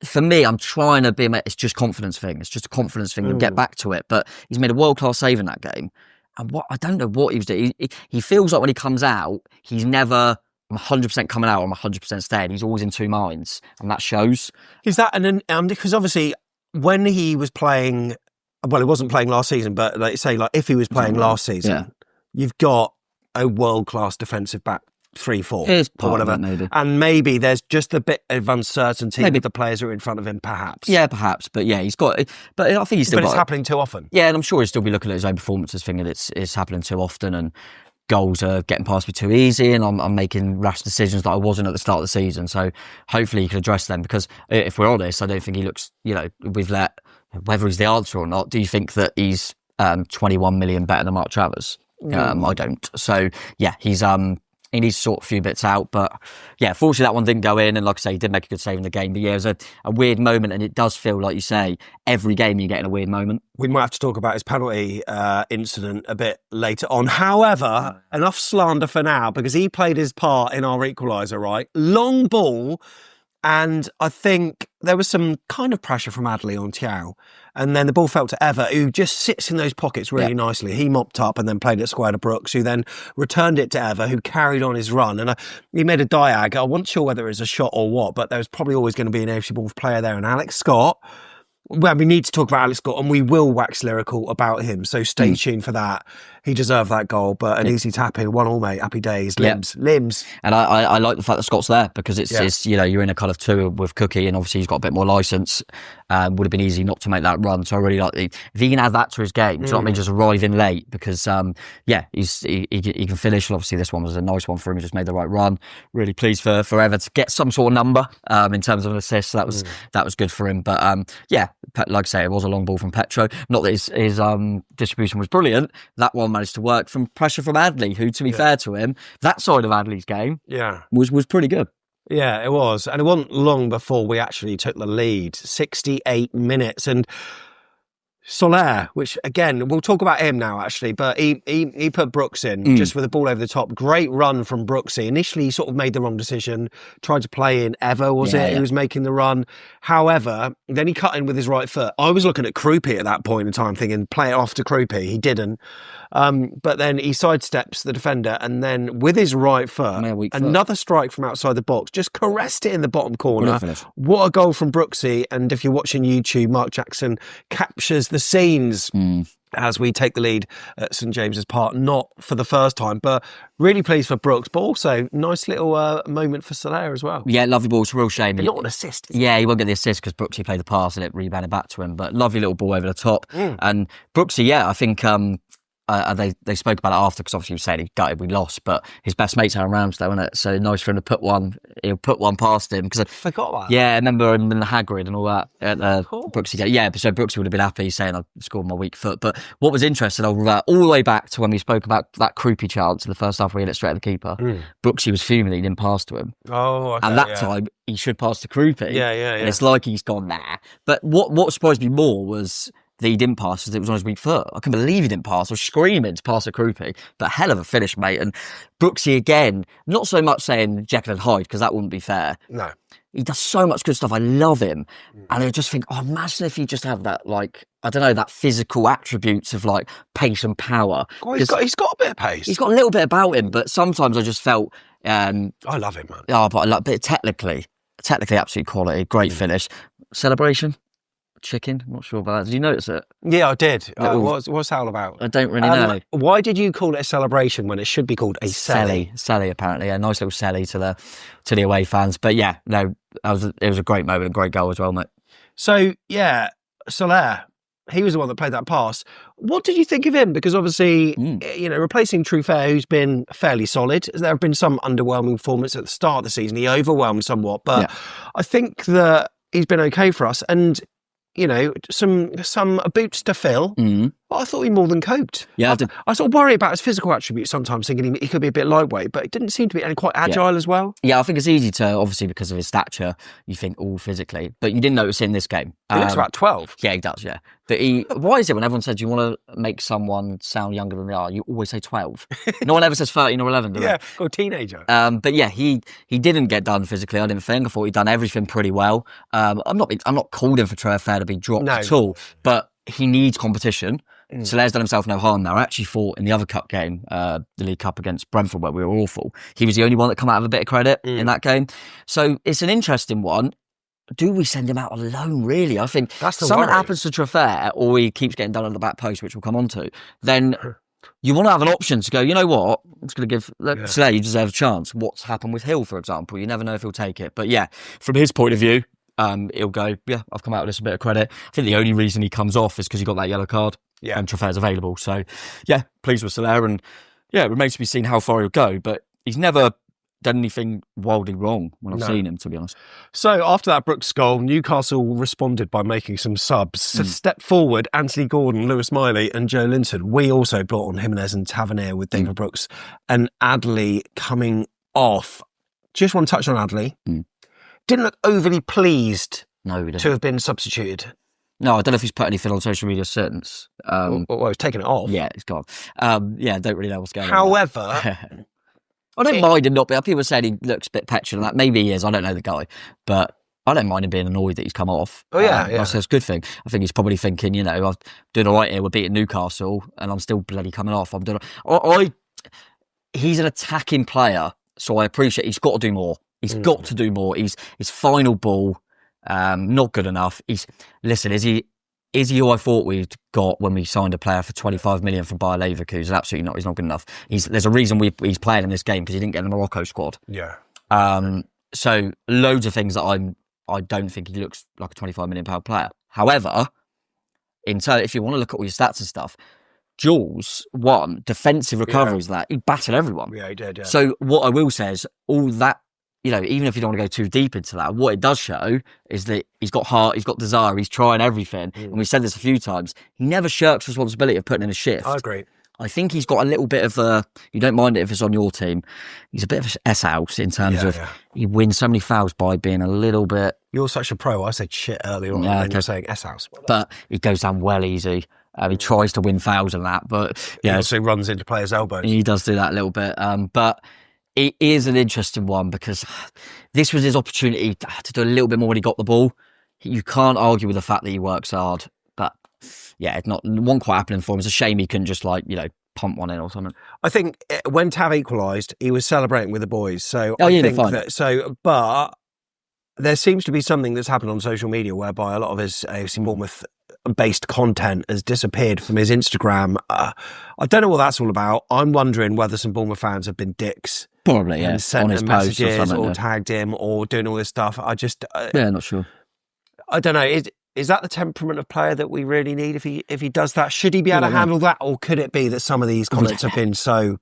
Speaker 2: for me, I'm trying to be, it's just confidence thing. It's just a confidence thing. We'll get back to it. But he's made a world-class save in that game. And I don't know what he was doing. He feels like when he comes out, he's never... I'm 100% coming out, I'm 100% staying. He's always in two minds, and that shows.
Speaker 1: Is that because obviously when he was playing, well, he wasn't playing last season, but like say, like if he was playing last season, you've got a world-class defensive back 3-4 or whatever, and maybe there's just a bit of uncertainty with the players who are in front of him, perhaps.
Speaker 2: Yeah, perhaps, but yeah, he's got. But I think he's still.
Speaker 1: But it's happening too often.
Speaker 2: Yeah, and I'm sure he'll still be looking at his own performances, thinking it's happening too often, and goals are getting past me too easy, and I'm making rash decisions that I wasn't at the start of the season. So hopefully he can address them, because if we're honest, I don't think he looks, we've let, whether he's the answer or not, do you think that he's 21 million better than Mark Travers? I don't. So yeah, he needs to sort a few bits out, but yeah, fortunately that one didn't go in, and like I say, he did make a good save in the game. But yeah, it was a weird moment, and it does feel, like you say, every game you're getting a weird moment. We might have to talk about his penalty incident a bit later on. However, enough slander for now, because he played his part in our equaliser, right? Long ball, and I think there was some kind of pressure from Adley on Thiaw. And then the ball fell to Ever, who just sits in those pockets really nicely. He mopped up and then played it square to Brooks, who then returned it to Ever, who carried on his run. And he made a diag. I wasn't sure whether it was a shot or what, but there was probably always going to be an AFC Bournemouth player there. And Alex Scott, well, we need to talk about Alex Scott, and we will wax lyrical about him. So stay tuned for that. He deserved that goal, but an easy tap in, 1-1, mate. Happy days, limbs. And I like the fact that Scott's there, because it's you're in a kind of two with Cookie, and obviously he's got a bit more licence. Would have been easy not to make that run. So I really like if he can add that to his game, do you know what I mean? Just arrive in late, because he can finish. And obviously this one was a nice one for him. He just made the right run. Really pleased for Ever to get some sort of number in terms of an assist. So that was good for him. But like I say, it was a long ball from Petro. Not that his distribution was brilliant. That one managed to work from pressure from Adley, who, to be fair to him, that side of Adley's game was pretty good. Yeah, it was. And it wasn't long before we actually took the lead, 68 minutes. And
Speaker 1: Soler, which again, we'll talk about him now actually, but he put Brooks in just with the ball over the top. Great run from Brooksy. Initially, he sort of made the wrong decision, tried to play in Ever, He was making the run. However, then he cut in with his right foot. I was looking at Krupi at that point in time thinking, play it off to Krupi. He didn't. But then he sidesteps the defender and then with his right foot, another strike from outside the box, just caressed it in the bottom corner. What a goal from Brooksy. And if you're watching YouTube, Mark Jackson captures the scenes as we take the lead at St James's Park, not for the first time, but really pleased for Brooks, but also nice little moment for Soler as well.
Speaker 2: Yeah, lovely ball. It's a real shame.
Speaker 1: But not an assist.
Speaker 2: Yeah, he won't get the assist because Brooksy played the pass and it rebounded back to him, but lovely little ball over the top. And Brooksy, I think they spoke about it after because obviously he was saying he gutted we lost, but his best mate's Aaron Ramsdale, wasn't it? So nice for him to put one. He'll put one past him because I
Speaker 1: forgot that.
Speaker 2: Yeah, I remember him in the Hagrid and all that at Brooksy game. Yeah, so Brooksy would have been happy saying I scored my weak foot. But what was interesting all the way back to when we spoke about that Krupi chance in the first half where he hit it straight at the keeper. Brooksy was fuming that he didn't pass to him.
Speaker 1: Oh, okay,
Speaker 2: and that time he should pass to Krupi.
Speaker 1: Yeah.
Speaker 2: And it's like he's gone there. But what surprised me more was that he didn't pass because it was on his weak foot. I couldn't believe he didn't pass. I was screaming to pass a Krupi, but hell of a finish, mate. And Brooksy again, not so much saying Jekyll and Hyde because that wouldn't be fair.
Speaker 1: No.
Speaker 2: He does so much good stuff. I love him. And I just think, imagine if he just had that, that physical attributes of pace and power.
Speaker 1: Well, he's got a bit of pace.
Speaker 2: He's got a little bit about him, but sometimes I just felt...
Speaker 1: I love him, man.
Speaker 2: Oh, but technically absolute quality. Great finish. Celebration? Chicken? I'm not sure about that. Did you notice it?
Speaker 1: Yeah, I did. What's that all about?
Speaker 2: I don't really know.
Speaker 1: Why did you call it a celebration when it should be called a celly?
Speaker 2: Celly, apparently. A nice little celly to the away fans. But yeah, no, it was a great moment, a great goal as well, mate.
Speaker 1: So, yeah, Soler, he was the one that played that pass. What did you think of him? Because obviously, replacing Truffert, who's been fairly solid. There have been some underwhelming performances at the start of the season. He overwhelmed somewhat, but I think that he's been okay for us. And some boots to fill. But I thought he more than coped.
Speaker 2: Yeah,
Speaker 1: I sort of worry about his physical attributes sometimes, thinking he could be a bit lightweight, but it didn't seem to be, and quite agile as well.
Speaker 2: Yeah, I think it's easy to, obviously because of his stature, you think all physically, but you didn't notice it in this game.
Speaker 1: He looks about 12.
Speaker 2: Yeah, he does, yeah. But why is it when everyone says you want to make someone sound younger than they are, you always say 12? No one ever says 13 or 11, do they?
Speaker 1: Yeah, or teenager.
Speaker 2: But yeah, he didn't get done physically, I didn't think. I thought he'd done everything pretty well. I'm not calling him for Truffert to be dropped at all, but he needs competition. Soler's done himself no harm now. I actually thought in the other cup game, the League Cup against Brentford, where we were awful, he was the only one that come out of a bit of credit in that game. So it's an interesting one. Do we send him out on loan, really? I think something happens to Truffert or he keeps getting done on the back post, which we'll come on to, then you want to have an option to go, you know what, I'm just going to give Soler, you deserve a chance. What's happened with Hill, for example? You never know if he'll take it. But yeah, from his point of view, he'll go, I've come out with this a bit of credit. I think the only reason he comes off is because he got that yellow card and Troffer's available. So, yeah, pleased with Soler. And, it remains to be seen how far he'll go. But he's never done anything wildly wrong when I've seen him, to be honest. So,
Speaker 1: after that Brooks goal, Newcastle responded by making some subs. Step forward, Anthony Gordon, Lewis Miley and Joe Linton. We also brought on Jimenez and Tavernier with David Brooks and Adley coming off. Just want to touch on Adley. Didn't look overly pleased to have been substituted.
Speaker 2: No, I don't know if he's put anything on social media since.
Speaker 1: Well, he's taken it off.
Speaker 2: Yeah, it's gone. I don't really know what's going on.
Speaker 1: However,
Speaker 2: I don't mind him not being. People saying he looks a bit petulant. That maybe he is. I don't know the guy, but I don't mind him being annoyed that he's come off.
Speaker 1: Oh yeah,
Speaker 2: That's a good thing. I think he's probably thinking, I'm doing all right here. We're beating Newcastle, and I'm still bloody coming off. I'm doing. He's an attacking player, so I appreciate. He's got to do more. He's got to do more. His final ball, not good enough. Is he who I thought we'd got when we signed a player for 25 million from Bayer Leverkusen? Absolutely not. He's not good enough. There's a reason he's playing in this game because he didn't get in the Morocco squad.
Speaker 1: Yeah.
Speaker 2: So loads of things that I don't think he looks like a 25 million pound player. However, if you want to look at all your stats and stuff, Jules won defensive recoveries. That he battered everyone.
Speaker 1: Yeah, he did. Yeah.
Speaker 2: So what I will say is all that. Even if you don't want to go too deep into that, what it does show is that he's got heart, he's got desire, he's trying everything. And we've said this a few times. He never shirks responsibility of putting in a shift.
Speaker 1: I agree.
Speaker 2: I think he's got a little bit of a, you don't mind it if it's on your team, he's a bit of a S-house in terms of he wins so many fouls by being a little bit...
Speaker 1: You're such a pro. I said shit earlier on, and then you're saying S-house.
Speaker 2: But he goes down well easy. He tries to win fouls and that, but...
Speaker 1: He also runs into players' elbows.
Speaker 2: He does do that a little bit. But it is an interesting one because this was his opportunity to do a little bit more when he got the ball. You can't argue with the fact that he works hard, but yeah, it wasn't quite happening for him. It's a shame he couldn't just pump one in or something.
Speaker 1: I think when Tav equalised, he was celebrating with the boys. So I think that, but there seems to be something that's happened on social media whereby a lot of his AFC Bournemouth based content has disappeared from his Instagram. I don't know what that's all about. I'm wondering whether some Bournemouth fans have been dicks.
Speaker 2: Probably, yeah.
Speaker 1: And sent
Speaker 2: on his
Speaker 1: him messages
Speaker 2: or
Speaker 1: tagged him or doing all this stuff. I just...
Speaker 2: not sure.
Speaker 1: I don't know. Is that the temperament of player that we really need? If he does that, should he be able to handle that, or could it be that some of these comments have been so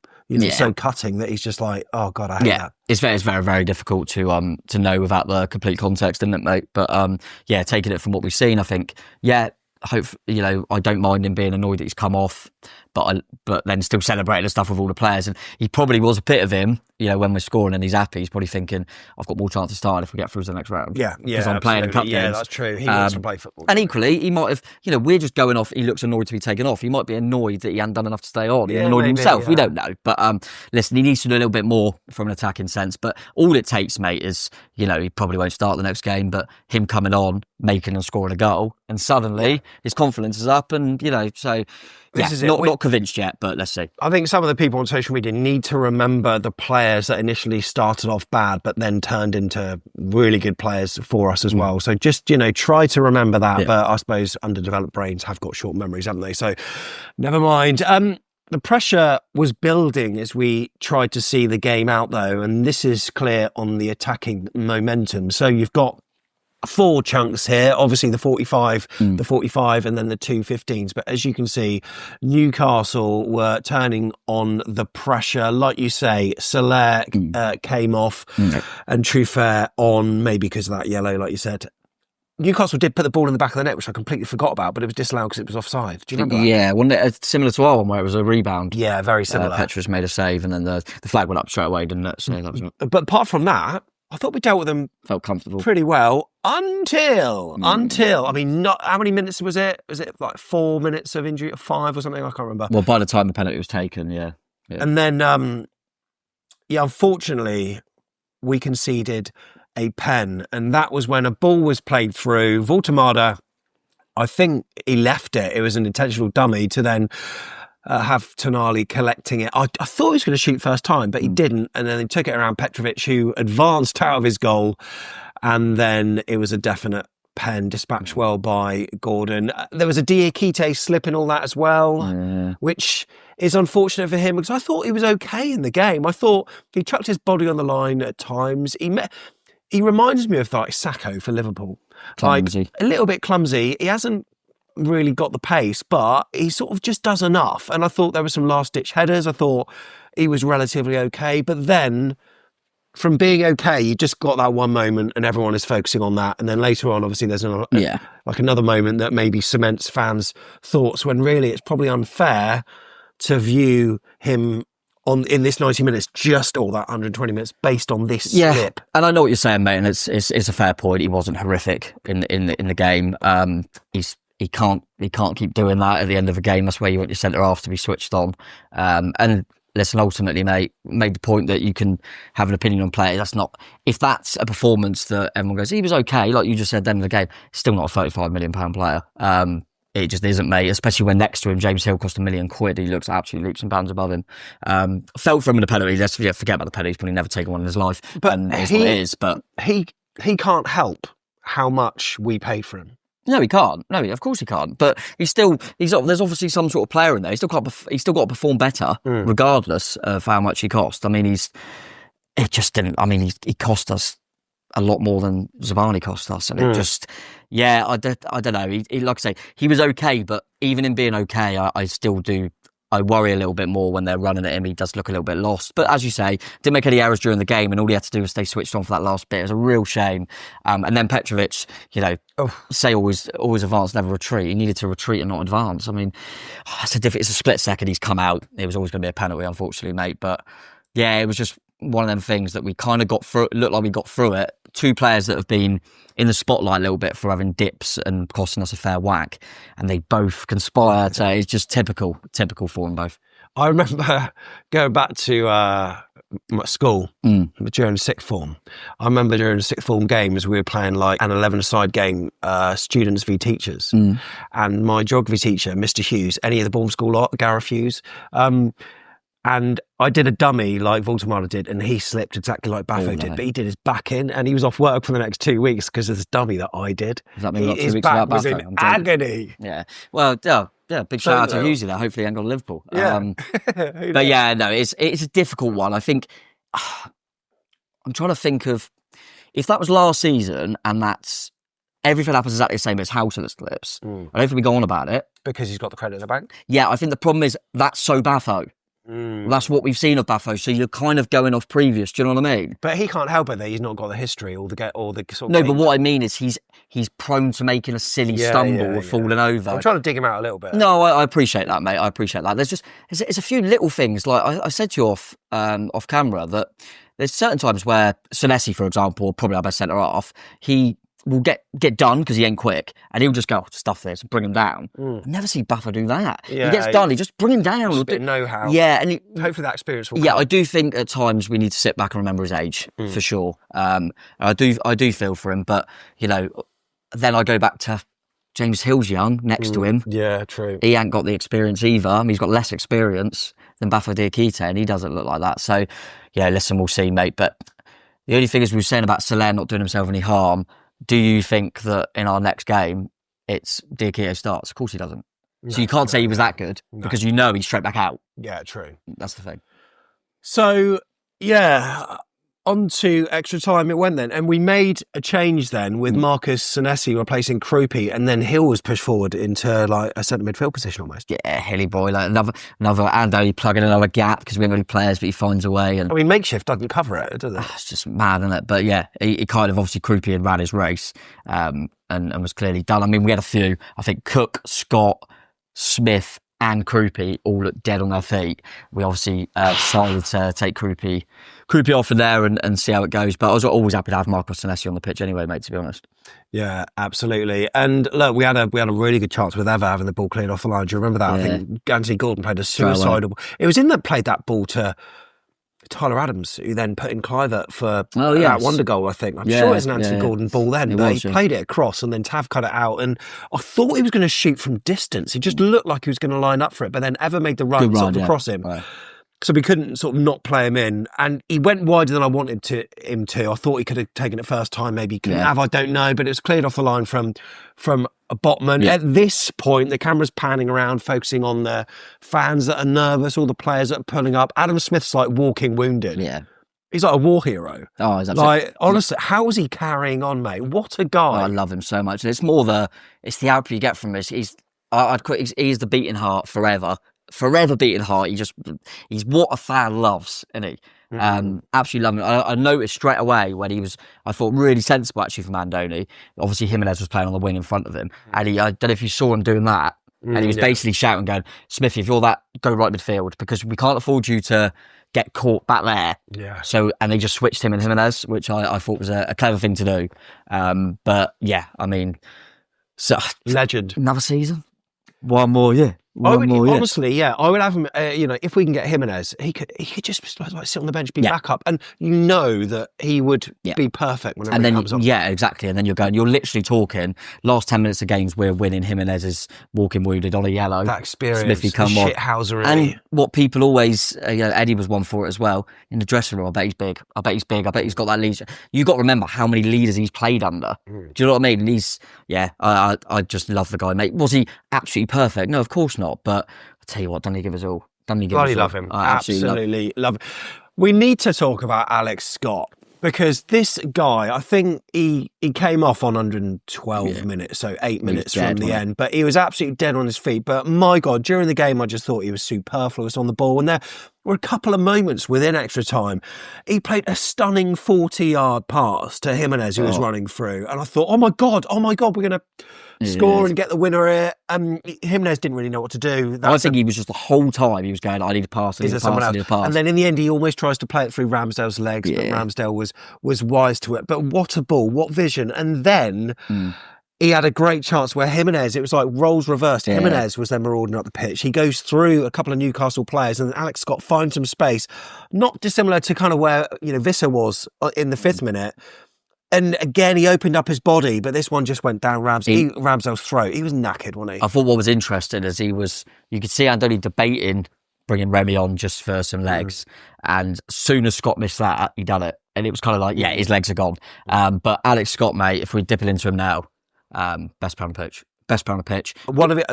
Speaker 1: so cutting that he's just like, oh god, I hate that. It's
Speaker 2: very, very difficult to know without the complete context, isn't it, mate? But taking it from what we've seen, I think I don't mind him being annoyed that he's come off, but then still celebrating the stuff with all the players. And he probably was a bit of him, when we're scoring and he's happy. He's probably thinking, I've got more chance of starting if we get through to the next round.
Speaker 1: Yeah,
Speaker 2: because I'm playing in cup games.
Speaker 1: Yeah, that's true. He wants to play football.
Speaker 2: And equally, he might have, we're just going off. He looks annoyed to be taken off. He might be annoyed that he hadn't done enough to stay on. He's annoyed himself. Yeah. We don't know. But listen, he needs to do a little bit more from an attacking sense. But all it takes, mate, is he probably won't start the next game, but him coming on, making and scoring a goal, and suddenly his confidence is up. And so. This is not convinced yet, but let's see.
Speaker 1: I think some of the people on social media need to remember the players that initially started off bad, but then turned into really good players for us as well. So just, try to remember that. Yeah. But I suppose underdeveloped brains have got short memories, haven't they? So never mind. The pressure was building as we tried to see the game out, though, and this is clear on the attacking momentum. So you've got 4 chunks here, obviously the 45, the 45 and then the 215s. But as you can see, Newcastle were turning on the pressure. Like you say, Soler came off and Truffert on, maybe because of that yellow, like you said. Newcastle did put the ball in the back of the net, which I completely forgot about, but it was disallowed because it was offside. Do you remember that?
Speaker 2: Yeah, wasn't it similar to our one where it was a rebound?
Speaker 1: Yeah, very similar.
Speaker 2: Petrus made a save and then the flag went up straight away, didn't it? So that was...
Speaker 1: But apart from that, I thought we dealt with them
Speaker 2: felt comfortable
Speaker 1: pretty well until I mean, not how many minutes was it? Was it like 4 minutes of injury, 5 or something? I can't remember.
Speaker 2: Well, by the time the penalty was taken, yeah.
Speaker 1: And then, unfortunately, we conceded a pen, and that was when a ball was played through. Voltemada, I think he left it. It was an intentional dummy to then have Tonali collecting it. I thought he was going to shoot first time, but he didn't. And then he took it around Petrovic, who advanced out of his goal. And then it was a definite pen, dispatched well by Gordon. There was a Diakite slip in all that as well, which is unfortunate for him because I thought he was okay in the game. I thought he chucked his body on the line at times. He reminds me of like Sacco for Liverpool.
Speaker 2: Clumsy.
Speaker 1: Like a little bit clumsy. He hasn't really got the pace, but he sort of just does enough. And I thought there were some last-ditch headers. I thought he was relatively okay. But then from being okay, you just got that one moment and everyone is focusing on that. And then later on, obviously, there's another moment that maybe cements fans' thoughts when really it's probably unfair to view him in this 90 minutes, just all that 120 minutes based on this slip.
Speaker 2: And I know what you're saying, mate, and it's a fair point. He wasn't horrific in the game. He can't keep doing that at the end of a game. That's where you want your centre half to be switched on. And listen, ultimately, mate, made the point that you can have an opinion on players. If that's a performance that everyone goes, he was okay, like you just said, at the end of the game, still not a £35 million player. It just isn't, mate, especially when next to him, James Hill cost £1 million. He looks absolutely leaps and bounds above him. Felt for him in the penalty. Let's forget about the penalty. He's probably never taken one in his life.
Speaker 1: But
Speaker 2: and it is what it is. But
Speaker 1: he can't help how much we paid for him.
Speaker 2: No, he can't. No, of course he can't. But there's obviously some sort of player in there. He's still got to perform better, regardless of how much he cost. I mean, he cost us a lot more than Zabani cost us, and it just, I don't know. He like I say, he was okay, but even in being okay, I still do I worry a little bit more when they're running at him. He does look a little bit lost. But as you say, didn't make any errors during the game, and all he had to do was stay switched on for that last bit. It was a real shame. And then Petrovic, say always advance, never retreat. He needed to retreat and not advance. I mean, it's a split second he's come out. It was always going to be a penalty, unfortunately, mate. But yeah, it was just one of them things that we kind of got through. It looked like we got through it. Two players that have been in the spotlight a little bit for having dips and costing us a fair whack, and they both conspire to. It's just typical for them both.
Speaker 1: I remember going back to my school during sixth form. I remember during the sixth form games we were playing like an 11-a-side game, students v teachers, and my geography teacher, Mr. Hughes, any of the Bournemouth school lot, Gareth Hughes. And I did a dummy like Voldemar did, and he slipped exactly like Baffo did, but he did his back in, and he was off work for the next 2 weeks because of this dummy that I did.
Speaker 2: Does that mean not 2
Speaker 1: his
Speaker 2: weeks
Speaker 1: back
Speaker 2: without
Speaker 1: was
Speaker 2: Baffo?
Speaker 1: in agony.
Speaker 2: Yeah. Well, yeah. Big shout out to Hughesy there. Hopefully, he ain't got Liverpool.
Speaker 1: Yeah.
Speaker 2: But yeah, no, it's a difficult one. I think I'm trying to think of if that was last season, and that's everything happens exactly the same as Howe to the slips. I don't think we go on about it
Speaker 1: Because he's got the credit in the bank.
Speaker 2: Yeah, I think the problem is that's so Baffo. That's what we've seen of Baffo, so you're kind of going off previous. Do you know what I mean?
Speaker 1: But he can't help it that he's not got the history or the sort of.
Speaker 2: No, but what I mean is he's prone to making a silly stumble or falling over.
Speaker 1: I'm trying to dig him out a little bit.
Speaker 2: No, I appreciate that, mate. I appreciate that. There's a few little things like I said to you off camera that there's certain times where Senesi, for example, probably our best centre half, he will get done because he ain't quick, and he'll just go stuff this and bring him down. I never see Buffer do that.
Speaker 1: Yeah,
Speaker 2: he gets done, he just bring him down.
Speaker 1: Just a bit know-how.
Speaker 2: Yeah, and
Speaker 1: hopefully that experience will.
Speaker 2: Yeah,
Speaker 1: come.
Speaker 2: I do think at times we need to sit back and remember his age for sure. I do feel for him, but then I go back to James Hill's young next to him.
Speaker 1: Yeah, true.
Speaker 2: He ain't got the experience either. I mean, he's got less experience than Bafo Diakite, and he doesn't look like that. So, yeah, listen, we'll see, mate. But the only thing is, we were saying about Soler not doing himself any harm. Do you think that in our next game, it's Diakite starts? Of course he doesn't. So you can't say he was that good because he's straight back out.
Speaker 1: Yeah, true.
Speaker 2: That's the thing.
Speaker 1: So, yeah, on to extra time it went then. And we made a change then with Marcus Senesi replacing Krupi, and then Hill was pushed forward into like a centre midfield position almost.
Speaker 2: Yeah, Hilly boy, like another Andoni plugging another gap because we haven't got any players, but he finds a way. And
Speaker 1: I mean, makeshift doesn't cover it, does it?
Speaker 2: It's just mad, isn't it? But yeah, he kind of obviously Krupi had ran his race and was clearly done. I mean, we had a few. I think Cook, Scott, Smith and Krupi all looked dead on their feet. We obviously decided to take Krupi off in there and see how it goes. But I was always happy to have Marcos Senesi on the pitch anyway, mate, to be honest.
Speaker 1: Yeah, absolutely. And look, we had a really good chance with Ever having the ball cleared off the line. Do you remember that?
Speaker 2: Yeah.
Speaker 1: I think Anthony Gordon played a suicidal. It was in that played that ball to Tyler Adams, who then put in Clivert for that wonder goal, I think. I'm sure it was an Anthony Gordon ball then, but he played it across and then Tav cut it out. And I thought he was going to shoot from distance. He just looked like he was going to line up for it, but then Ever made the run sort of across him. Right. So we couldn't sort of not play him in. And he went wider than I wanted him to. I thought he could have taken it first time, maybe he couldn't have, I don't know. But it was cleared off the line from a Botman. Yeah. At this point, the camera's panning around, focusing on the fans that are nervous, all the players that are pulling up. Adam Smith's like walking wounded. Yeah. He's like a war hero. Oh, he's like, honestly, how is he carrying on, mate? What a guy.
Speaker 2: I love him so much. And it's more the output you get from this. He's the beating heart forever. Forever beating heart. He's what a fan loves, isn't he? Absolutely love him. I noticed straight away when he was, I thought, really sensible actually from Andoni. Obviously, Jimenez was playing on the wing in front of him, and I don't know if you saw him doing that. And he was basically shouting, going, "Smithy, if you're that, go right midfield because we can't afford you to get caught back there." Yeah. So, and they just switched him and Jimenez, which I thought was a clever thing to do. But yeah, I mean, so
Speaker 1: legend.
Speaker 2: Another season, one more year.
Speaker 1: Honestly, I would have him. If we can get Jimenez, he could just like sit on the bench, be backup, and you know that he would be perfect whenever he comes on. Yeah,
Speaker 2: exactly. And then you're literally talking. Last 10 minutes of games, we're winning. Jimenez is walking wounded on a yellow.
Speaker 1: That experience,
Speaker 2: Smithy come on,
Speaker 1: shithousery.
Speaker 2: and what people always, Eddie was one for it as well in the dressing room. I bet he's big. I bet he's got that leadership. You got to remember how many leaders he's played under. Do you know what I mean? And I just love the guy, mate. Was he absolutely perfect? No, of course not. But I tell you what, doesn't he give us all?
Speaker 1: Bloody love him. I absolutely love him. We need to talk about Alex Scott. Because this guy, I think he came off on 112 minutes, so 8 minutes from the end, but he was absolutely dead on his feet. But my God, during the game, I just thought he was superfluous on the ball. And there were a couple of moments within extra time. He played a stunning 40-yard pass to Jimenez, who was running through. And I thought, oh my God, we're going to score and get the winner here. Jimenez didn't really know what to do.
Speaker 2: I think he was just the whole time he was going, I need a pass, I need a pass.
Speaker 1: And then in the end, he almost tries to play it through Ramsdale's legs, but Ramsdale was wise to it. But what a ball, what vision. And then he had a great chance where Jimenez, it was like roles reversed. Jimenez was then marauding up the pitch. He goes through a couple of Newcastle players and Alex Scott finds some space, not dissimilar to kind of where, Visser was in the 5th minute. And again, he opened up his body, but this one just went down Ramsdale's throat. He was knackered, wasn't he?
Speaker 2: I thought what was interesting is you could see Andoni debating bringing Remy on just for some legs. And as soon as Scott missed that, he done it. And it was kind of like, his legs are gone. But Alex Scott, mate, if we dip it into him now, best player on the pitch. Best player on the pitch.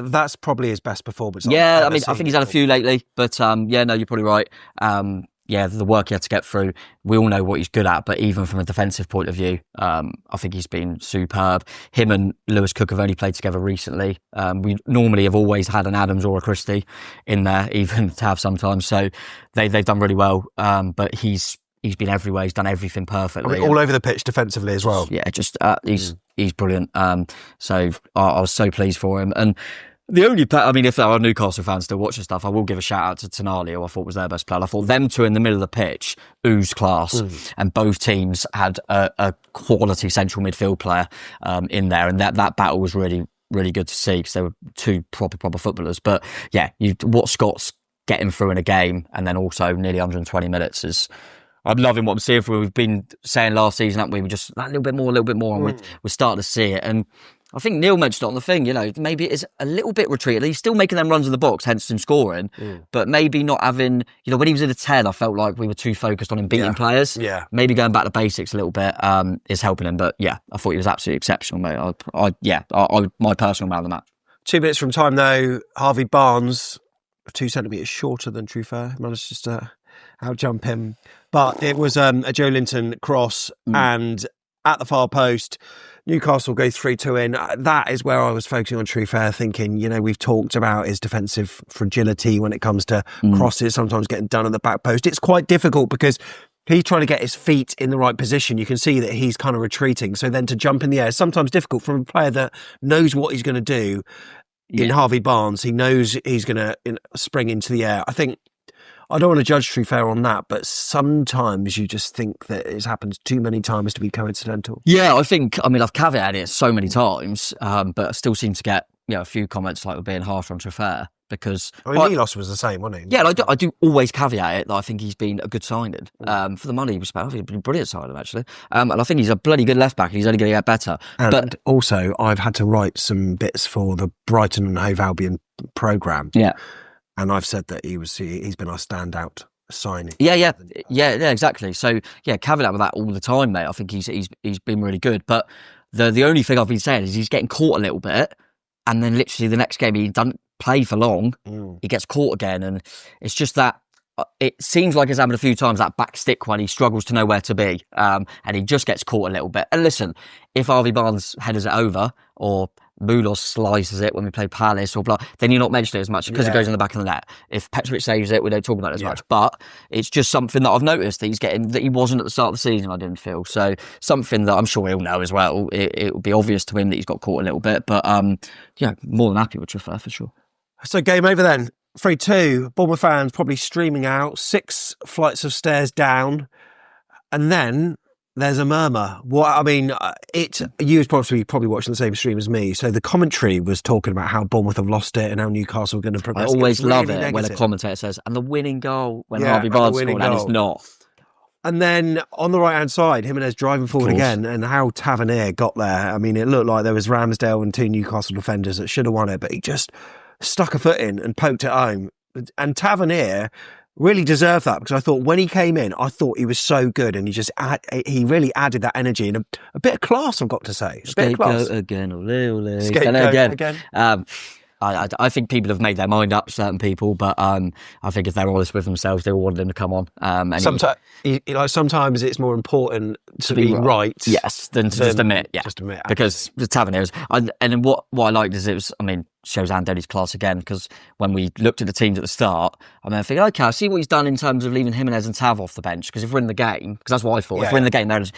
Speaker 1: That's probably his best performance.
Speaker 2: Yeah, I think he's had a few lately. But you're probably right. The work he had to get through, we all know what he's good at, but even from a defensive point of view, I think he's been superb. Him and Lewis Cook have only played together recently. We normally have always had an Adams or a Christie in there, even to have sometimes. So they've done really well, but he's been everywhere. He's done everything perfectly.
Speaker 1: All over the pitch defensively as well.
Speaker 2: Yeah, just he's brilliant. So I was so pleased for him. And the only player, if there are Newcastle fans still watching stuff, I will give a shout out to Tonali, who I thought was their best player. I thought them two in the middle of the pitch, ooze class, and both teams had a quality central midfield player in there, and that battle was really, really good to see because they were two proper footballers. But what Scott's getting through in a game, and then also nearly 120 minutes is. I'm loving what I'm seeing for. We've been saying last season, haven't we? We just a little bit more, and we're starting to see it. And I think Neil mentioned it on the thing, maybe it is a little bit retreated. He's still making them runs in the box, hence him scoring, but maybe not having, when he was in a 10, I felt like we were too focused on him beating players. Yeah. Maybe going back to basics a little bit is helping him. But I thought he was absolutely exceptional, mate. My personal man of the match. 2
Speaker 1: minutes from time, though, Harvey Barnes, 2 centimetres shorter than Truffert, managed just to outjump him. But it was a Joe Linton cross, and at the far post, Newcastle go 3-2 in. That is where I was focusing on Truffert, thinking, we've talked about his defensive fragility when it comes to crosses, sometimes getting done at the back post. It's quite difficult because he's trying to get his feet in the right position. You can see that he's kind of retreating. So then to jump in the air is sometimes difficult from a player that knows what he's going to do. In Harvey Barnes, he knows he's going to spring into the air. I think I don't want to judge Truffert on that, but sometimes you just think that it's happened too many times to be coincidental.
Speaker 2: Yeah, I think, I've caveated it so many times, but I still seem to get a few comments like we're being harsh on Truffert because...
Speaker 1: Milos was the same, wasn't he?
Speaker 2: Yeah, I do always caveat it that I think he's been a good signing. For the money he was spent, I think he's been a brilliant signing, actually. And I think he's a bloody good left-back and he's only going to get better.
Speaker 1: And also, I've had to write some bits for the Brighton and Hove Albion programme.
Speaker 2: Yeah.
Speaker 1: And I've said that he's been our standout signing.
Speaker 2: Yeah, exactly. So, caveat with that all the time, mate. I think he's been really good. But the only thing I've been saying is he's getting caught a little bit, and then literally the next game he doesn't play for long. He gets caught again, and it's just that it seems like it's happened a few times, that back stick when he struggles to know where to be, and he just gets caught a little bit. And listen, if Harvey Barnes headers it over, or Mulos slices it when we play Palace or blah, then you're not mentioning it as much because it goes in the back of the net. If Petrovic saves it, we don't talk about it as much. But it's just something that I've noticed that he's getting, that he wasn't at the start of the season, I didn't feel. So something that I'm sure he'll know as well. It will be obvious to him that he's got caught a little bit. But more than happy with Truffert for sure.
Speaker 1: So game over then. 3-2. Bournemouth fans probably streaming out, 6 flights of stairs down. And then there's a murmur. You was probably watching the same stream as me. So the commentary was talking about how Bournemouth have lost it and how Newcastle are going to progress.
Speaker 2: I always love it when a commentator says, and the winning goal when Harvey Barnes scored, and it's not.
Speaker 1: And then on the right-hand side, Jimenez driving forward again, and how Tavernier got there. It looked like there was Ramsdale and 2 Newcastle defenders that should have won it, but he just stuck a foot in and poked it home. And Tavernier really deserved that, because I thought when he came in, I thought he was so good, and he really added that energy and a bit of class, I've got to say.
Speaker 2: Scapegoat again, ole. Scapegoat again. I think people have made their mind up, certain people, but I think if they're honest with themselves, they all want him to come on.
Speaker 1: Sometimes it's more important to be right,
Speaker 2: yes, than to just admit, because the Taverniers. And then what I liked is shows Andoni's class again, because when we looked at the teams at the start, I thinking, okay, I see what he's done in terms of leaving Jimenez and Tav off the bench, because if we're in the game, because that's what I thought, if we're in the game, and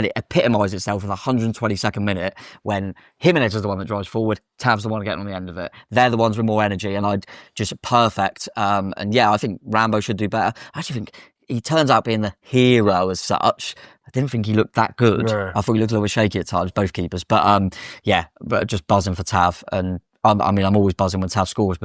Speaker 2: it epitomised itself in the 122nd minute when Jimenez is the one that drives forward, Tav's the one getting on the end of it. They're the ones with more energy, and I'd just perfect. I think Rambo should do better. I actually think he turns out being the hero as such. I didn't think he looked that good. No. I thought he looked a little bit shaky at times, both keepers. But but just buzzing for Tav. And I'm always buzzing when Tav scores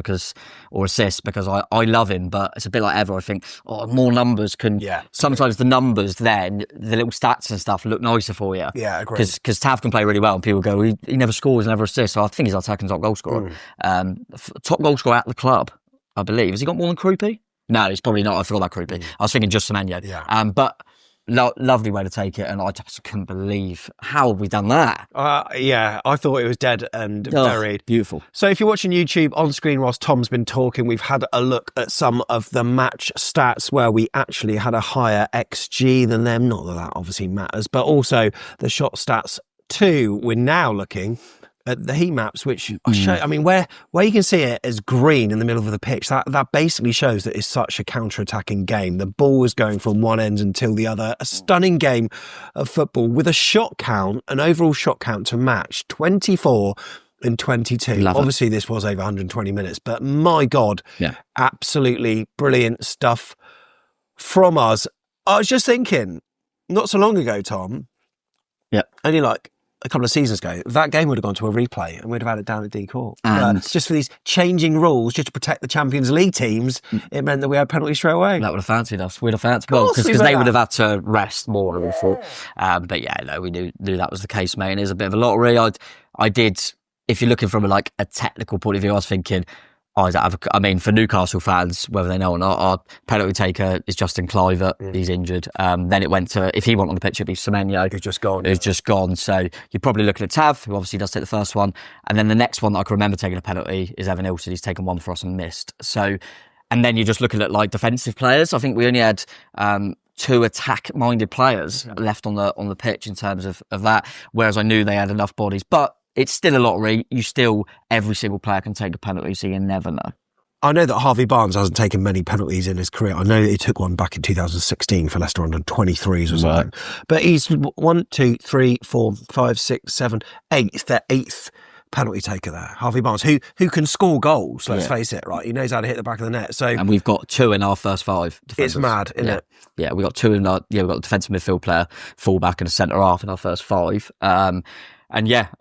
Speaker 2: or assists, because I love him, but it's a bit like Ever. I think, more numbers can... Yeah, sometimes the numbers then, the little stats and stuff look nicer for you.
Speaker 1: Yeah, I agree.
Speaker 2: Because Tav can play really well, and people go, he never scores, never assists. So I think he's our second top goal scorer. Top goal scorer at the club, I believe. Has he got more than Krupi? No, he's probably not. I forgot about Krupi. I was thinking just Semenyo. Yeah. But... lovely way to take it, and I just couldn't believe how have we done that.
Speaker 1: I thought it was dead and buried.
Speaker 2: Beautiful.
Speaker 1: So if you're watching YouTube on screen whilst Tom's been talking, we've had a look at some of the match stats where we actually had a higher XG than them. Not that obviously matters, but also the shot stats too. We're now looking at the heat maps, which show, where you can see it as green in the middle of the pitch, that basically shows that it's such a counter-attacking game. The ball is going from one end until the other. A stunning game of football with a shot count, an overall shot count to match 24 and 22. Obviously, this was over 120 minutes, but my God, absolutely brilliant stuff from us. I was just thinking, not so long ago, Tom, only like a couple of seasons ago, that game would have gone to a replay and we'd have had it down at D Court. And just for these changing rules, just to protect the Champions League teams, it meant that we had penalties straight away.
Speaker 2: That would have fancied us. We'd have fancied, because they would have had to rest more than before. We knew that was the case, mate. And it was a bit of a lottery. I did, if you're looking from a technical point of view, I was thinking, for Newcastle fans, whether they know or not, our penalty taker is Justin Clivert. He's injured. Then it went to, if he went on the pitch, it'd be Semenyo. Who's just gone. So you're probably looking at Tav, who obviously does take the first one. And then the next one that I can remember taking a penalty is Evan Ilson. He's taken one for us and missed. So, and then you're just looking at defensive players. I think we only had two attack-minded players left on the pitch in terms of that, whereas I knew they had enough bodies. But it's still a lottery. Every single player can take a penalty, so you never know.
Speaker 1: I know that Harvey Barnes hasn't taken many penalties in his career. I know that he took one back in 2016 for Leicester under 23s or something. Right. But he's 1, 2, 3, 4, 5, 6, 7, 8. Their eighth penalty taker there. Harvey Barnes, who can score goals, let's face it, right? He knows how to hit the back of the net. So,
Speaker 2: and we've got two in our first five defenders.
Speaker 1: It's mad, isn't it?
Speaker 2: Yeah, we've got two in our, we've got a defensive midfield player, full-back and a centre-half in our first five. And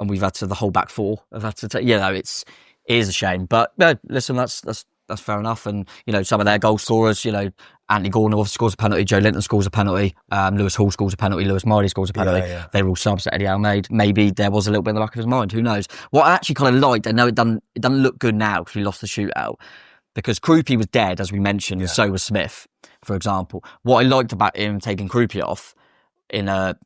Speaker 2: we've had to, the whole back four have had to take, it is a shame. But listen, that's fair enough. And, some of their goal scorers, Anthony Gordon scores a penalty, Joe Linton scores a penalty, Lewis Hall scores a penalty, Lewis Miley scores a penalty. They were all subs that Eddie Howe made. Maybe there was a little bit in the back of his mind, who knows. What I actually kind of liked, I know it doesn't look good now because we lost the shootout, because Krupi was dead, as we mentioned, and so was Smith, for example. What I liked about him taking Krupi off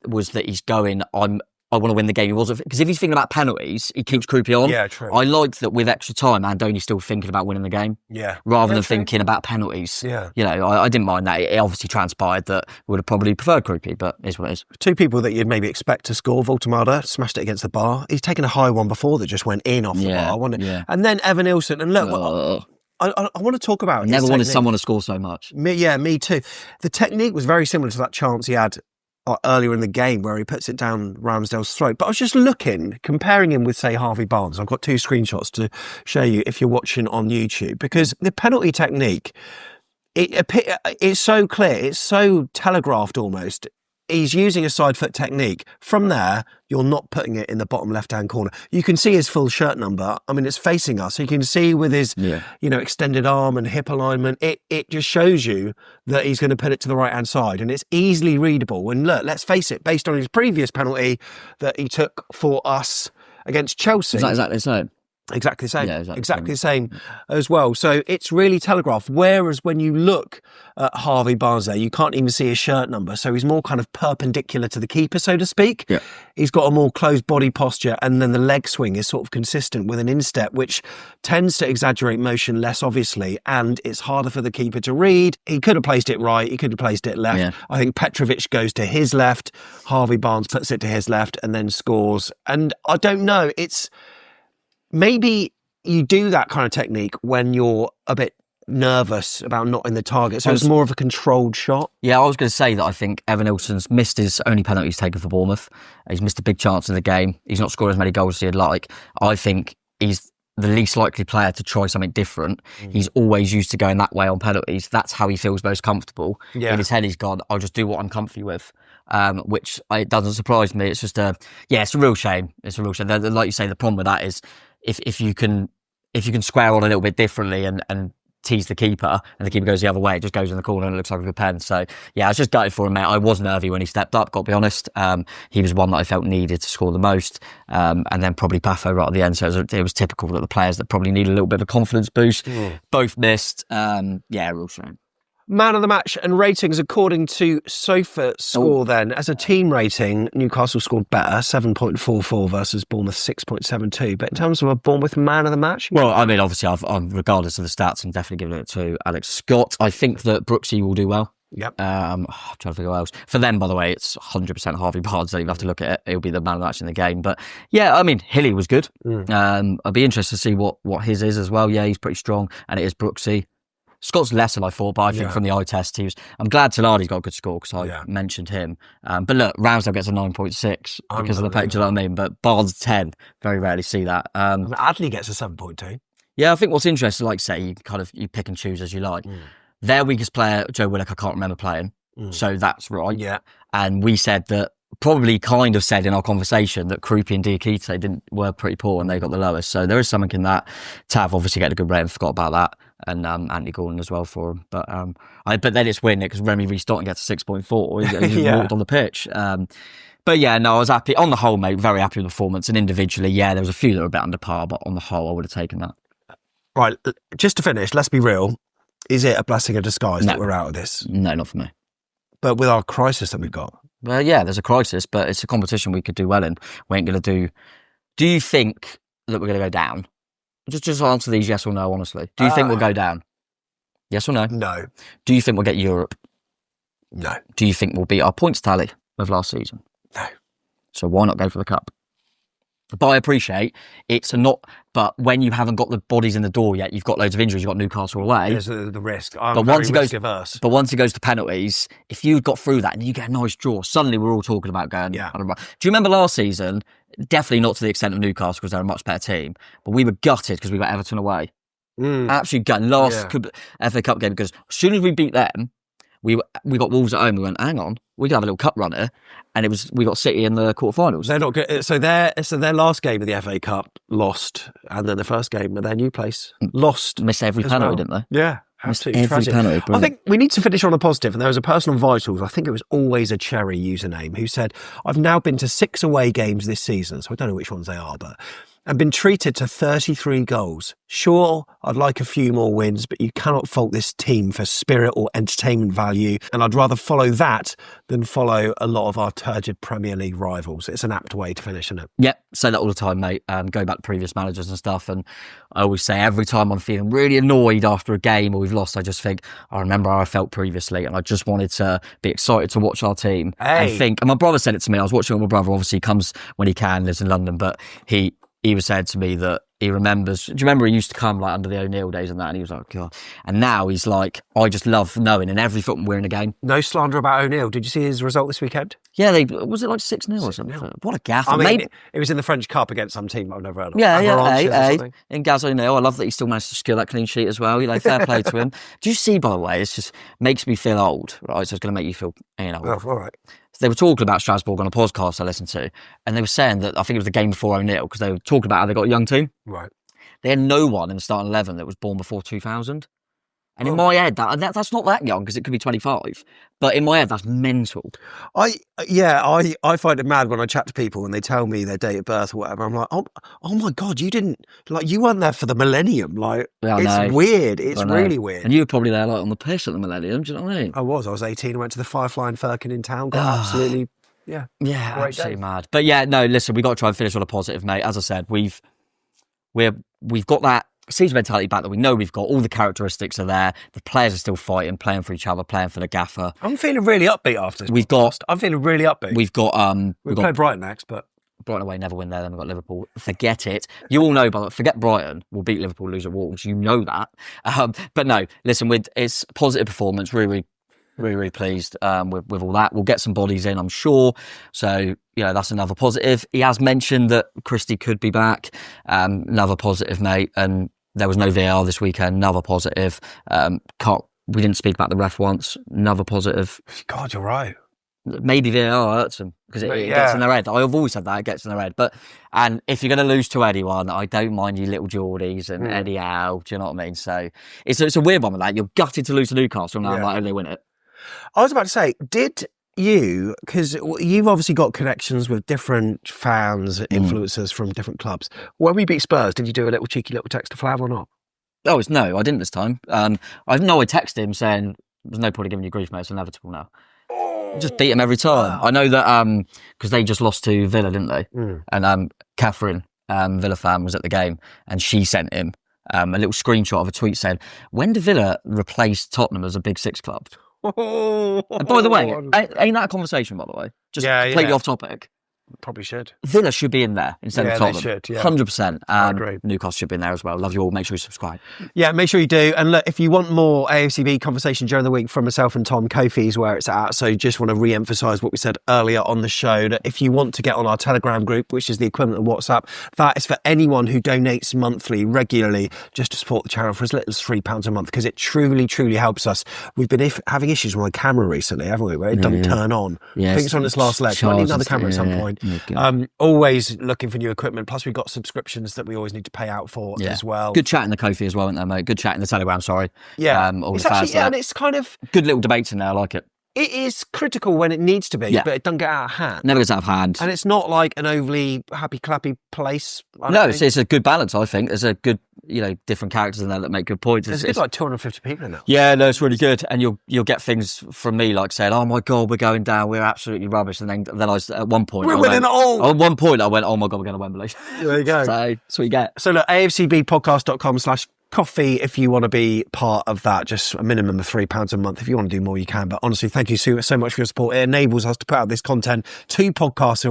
Speaker 2: was that he's going, I want to win the game. He wasn't, because if he's thinking about penalties, he keeps Krupi on.
Speaker 1: Yeah, true.
Speaker 2: I liked that with extra time, Andoni's still thinking about winning the game.
Speaker 1: Yeah.
Speaker 2: Rather than thinking about penalties. Yeah. I didn't mind that. It obviously transpired that we would have probably preferred Krupi, but it is what it is.
Speaker 1: Two people that you'd maybe expect to score. Voltemada smashed it against the bar. He's taken a high one before that just went in off the bar. And then Evan Ilson. And look, I want to talk about
Speaker 2: never wanted someone to score so much.
Speaker 1: Me too. The technique was very similar to that chance he had earlier in the game where he puts it down Ramsdale's throat. But I was just comparing him with, say, Harvey Barnes. I've got two screenshots to show you if you're watching on YouTube, because the penalty technique, it's so clear, it's so telegraphed almost. He's using a side foot technique. From there, you're not putting it in the bottom left-hand corner. You can see his full shirt number. It's facing us. So you can see with his, extended arm and hip alignment, it just shows you that he's going to put it to the right-hand side. And it's easily readable. And look, let's face it, based on his previous penalty that he took for us against Chelsea.
Speaker 2: Is that exactly the same?
Speaker 1: Exactly the same.
Speaker 2: Yeah,
Speaker 1: exactly the same as well. So it's really telegraphed. Whereas when you look at Harvey Barnes there, you can't even see his shirt number. So he's more kind of perpendicular to the keeper, so to speak.
Speaker 2: Yeah.
Speaker 1: He's got a more closed body posture, and then the leg swing is sort of consistent with an instep, which tends to exaggerate motion less, obviously, and it's harder for the keeper to read. He could have placed it right. He could have placed it left.
Speaker 2: Yeah.
Speaker 1: I think Petrovic goes to his left. Harvey Barnes puts it to his left and then scores. And I don't know. It's... Maybe you do that kind of technique when you're a bit nervous about not in the target. So it's more of a controlled shot.
Speaker 2: Yeah, I was going to say that I think Evan Nilsson's missed his only penalty he's taken for Bournemouth. He's missed a big chance in the game. He's not scored as many goals as he'd like. I think he's the least likely player to try something different. He's always used to going that way on penalties. That's how he feels most comfortable.
Speaker 1: Yeah.
Speaker 2: In his head, he's gone, I'll just do what I'm comfy with. Which it doesn't surprise me. It's just it's a real shame. It's a real shame. Like you say, the problem with that is if you can square on a little bit differently and tease the keeper and the keeper goes the other way, it just goes in the corner and it looks like a good pen. So yeah, I was just gutted for him, mate. I was nervy when he stepped up, got to be honest. He was one that I felt needed to score the most, and then probably Paffo right at the end. So it was typical that the players that probably need a little bit of a confidence boost both missed. Real shame.
Speaker 1: Man of the match and ratings according to Sofa Score then. As a team rating, Newcastle scored better, 7.44 versus Bournemouth 6.72. But in terms of a Bournemouth man of the match?
Speaker 2: Well, I mean, obviously, I'm regardless of the stats, I'm definitely giving it to Alex Scott. I think that Brooksy will do well.
Speaker 1: Yep.
Speaker 2: I'm trying to figure out what else. For them, by the way, it's 100% Harvey Barnes. Don't even have to look at it. He'll be the man of the match in the game. But yeah, I mean, Hilly was good. I'd be interested to see what his is as well. Yeah, he's pretty strong. And it is Brooksy. Scott's less than I thought, but I think from the eye test, I'm glad Taladi's got a good score because I mentioned him. But look, Ramsdale gets a 9.6 because of the page, you know what I mean? But Barnes 10, very rarely see that.
Speaker 1: Adley gets a 7.2.
Speaker 2: Yeah, I think what's interesting, like say, you pick and choose as you like. Their weakest player, Joe Willock, I can't remember playing. So that's right.
Speaker 1: Yeah.
Speaker 2: And we said that, probably kind of said in our conversation that Krupi and Diakite were pretty poor and they got the lowest. So there is something in that. Tav obviously get a good rating, forgot about that. And Anthony Gordon as well for him. But then it's weird because Remy Rees-Stoughton gets a 6.4. He walked on the pitch. But yeah, no, I was happy. On the whole, mate, very happy with the performance. And individually, yeah, there was a few that were a bit under par, but on the whole, I would have taken that.
Speaker 1: Right, just to finish, let's be real. Is it a blessing of disguise that we're out of this?
Speaker 2: No, not for me.
Speaker 1: But with our crisis that we've got?
Speaker 2: Well, yeah, there's a crisis, but it's a competition we could do well in. We ain't going to do... Do you think that we're going to go down? Just answer these yes or no, honestly. Do you think we'll go down? Yes or no?
Speaker 1: No.
Speaker 2: Do you think we'll get Europe?
Speaker 1: No.
Speaker 2: Do you think we'll beat our points tally of last season?
Speaker 1: No.
Speaker 2: So why not go for the cup? But I appreciate it's but when you haven't got the bodies in the door yet, you've got loads of injuries, you've got Newcastle away.
Speaker 1: There's the risk. I'm very risk-averse.
Speaker 2: But once it goes to penalties, if you got through that and you get a nice draw, suddenly we're all talking about going.
Speaker 1: Yeah.
Speaker 2: Do you remember last season? Definitely not to the extent of Newcastle because they're a much better team, but we were gutted because we got Everton away. Absolutely gutted. Last FA Cup game because as soon as we beat them, we got Wolves at home. We went, hang on, we could have a little cup run here, and we got City in the quarterfinals.
Speaker 1: They're not good. So their last game of the FA Cup lost, and then the first game of their new place lost.
Speaker 2: Missed every penalty, didn't they?
Speaker 1: Yeah. Absolutely tragic.
Speaker 2: Penalty,
Speaker 1: I think we need to finish on a positive, and there was a person on Vitals, I think it was Always a Cherry username, who said, I've now been to 6 away games this season, so I don't know which ones they are, but and been treated to 33 goals. Sure, I'd like a few more wins, but you cannot fault this team for spirit or entertainment value, and I'd rather follow that than follow a lot of our turgid Premier League rivals. It's an apt way to finish, isn't it?
Speaker 2: Yep, say that all the time, mate. Go back to previous managers and stuff, and I always say every time I'm feeling really annoyed after a game or we've lost, I just think, I remember how I felt previously, and I just wanted to be excited to watch our team and my brother said it to me. I was watching with my brother, obviously he comes when he can, lives in London, but he was saying to me that he remembers, do you remember he used to come like under the O'Neill days and that, and he was like, God. And now he's like, I just love knowing in every football we're in a game.
Speaker 1: No slander about O'Neill. Did you see his result this weekend?
Speaker 2: Yeah, was it like 6-0 or something? What a gaff.
Speaker 1: I mean, it was in the French Cup against some team I've never heard of.
Speaker 2: Yeah. In Gaz O'Neill, I love that he still managed to secure that clean sheet as well. Fair play to him. Do you see, by the way, it's just makes me feel old, right? So it's going to make you feel, old.
Speaker 1: Oh, all right.
Speaker 2: They were talking about Strasbourg on a podcast I listened to, and they were saying that, I think it was the game before O'Neill, because they were talking about how they got a young team.
Speaker 1: Right.
Speaker 2: They had no one in the starting 11 that was born before 2000. And in my head, that's not that young because it could be 25. But in my head, that's mental.
Speaker 1: I find it mad when I chat to people and they tell me their date of birth or whatever. I'm like, oh my God, you weren't there for the millennium. Like, it's weird. It's really weird.
Speaker 2: And you were probably there like on the piss at the millennium. Do you know what I mean?
Speaker 1: I was 18. I went to the Firefly and Firkin in town. Got absolutely,
Speaker 2: absolutely mad. But yeah, no, listen, we got to try and finish on a positive, mate. As I said, we've got that season mentality back that we know we've got. All the characteristics are there. The players are still fighting, playing for each other, playing for the gaffer.
Speaker 1: I'm feeling really upbeat after this. I'm feeling really upbeat.
Speaker 2: We've got
Speaker 1: we play Brighton next, but
Speaker 2: Brighton away, never win there. Then we've got Liverpool. Forget it. You all know, but forget Brighton. We'll beat Liverpool, lose at Wolves. You know that. But no, listen, it's positive performance. Really, really, really pleased with all that. We'll get some bodies in, I'm sure. So, that's another positive. He has mentioned that Christie could be back. Another positive, mate. And there was no VAR this weekend. Another positive. We didn't speak about the ref once. Another positive.
Speaker 1: God, you're right.
Speaker 2: Maybe VAR hurts them because it gets in their head. I've always said that, it gets in their head. And if you're going to lose to anyone, I don't mind you little Geordies and Eddie Howe. Do you know what I mean? So it's a weird one with that. You're gutted to lose to Newcastle now. I'm like, they win it.
Speaker 1: I was about to say, did you, because you've obviously got connections with different fans, influencers from different clubs. When we beat Spurs, did you do a little cheeky little text to Flav or not?
Speaker 2: Oh, no, I didn't this time. I texted him saying, there's no point in giving you grief, mate. It's inevitable now. Just beat him every time. Wow. I know that because they just lost to Villa, didn't they? And Catherine, Villa fan, was at the game and she sent him a little screenshot of a tweet saying, when did Villa replace Tottenham as a Big Six club? And by the way, ain't that a conversation, by the way? Just completely off topic.
Speaker 1: Probably should.
Speaker 2: Villa should be in there instead of Tottenham.
Speaker 1: They should,
Speaker 2: 100%.
Speaker 1: I agree.
Speaker 2: Newcastle should be in there as well. Love you all. Make sure you subscribe.
Speaker 1: Yeah, make sure you do. And look, if you want more AFCB conversation during the week from myself and Tom, Kofi is where it's at. So just want to re-emphasise what we said earlier on the show, that if you want to get on our Telegram group, which is the equivalent of WhatsApp, that is for anyone who donates monthly, regularly, just to support the channel for as little as £3 a month, because it truly, truly helps us. We've been having issues with my camera recently, haven't we, where it doesn't turn on. I think it's on its last leg. I need another camera at some point. Always looking for new equipment. Plus, we've got subscriptions that we always need to pay out for as well.
Speaker 2: Good chat in the Kofi as well, isn't there, mate? Good chat in the Telegram, sorry.
Speaker 1: Yeah.
Speaker 2: All
Speaker 1: it's
Speaker 2: the
Speaker 1: actually, and it's kind of...
Speaker 2: Good little debates in there, I like it.
Speaker 1: It is critical when it needs to be, but it doesn't get out of hand.
Speaker 2: Never gets out of hand.
Speaker 1: And it's not like an overly happy, clappy place.
Speaker 2: No, it's a good balance, I think. There's a good, different characters in there that make good points.
Speaker 1: There's like 250 people in there.
Speaker 2: Yeah, no, it's really good. And you'll get things from me like saying, oh my God, we're going down, we're absolutely rubbish. And then I was, at one point...
Speaker 1: We're winning it all!
Speaker 2: At one point I went, oh my God, we're going to Wembley.
Speaker 1: There you go.
Speaker 2: So that's what you get.
Speaker 1: So look, afcbpodcast.com/coffee if you want to be part of that. Just a minimum of £3 a month. If you want to do more, you can. But honestly, thank you so much for your support. It enables us to put out this content, 2 podcasts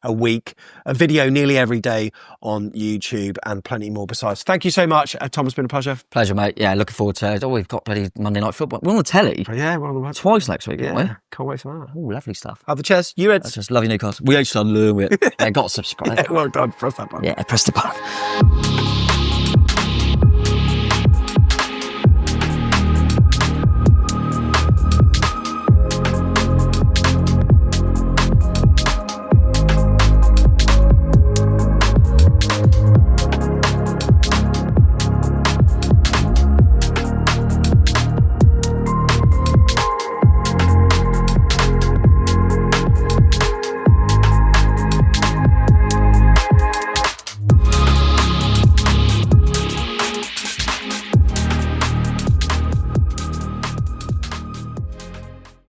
Speaker 1: a week, a video nearly every day on YouTube, and plenty more besides. Thank you so much. Tom, it's been a pleasure.
Speaker 2: Pleasure, mate. Yeah, looking forward to it. Oh, we've got bloody Monday Night Football. We're on the telly.
Speaker 1: Yeah, we're on the
Speaker 2: twice next week, aren't we?
Speaker 1: Can't wait for that.
Speaker 2: Oh, lovely stuff.
Speaker 1: Have the chairs. You Reds.
Speaker 2: Just love you, Newcastle. We ain't son, it. Yeah, got to subscribe.
Speaker 1: Well done. Press that button.
Speaker 2: Yeah, press the button.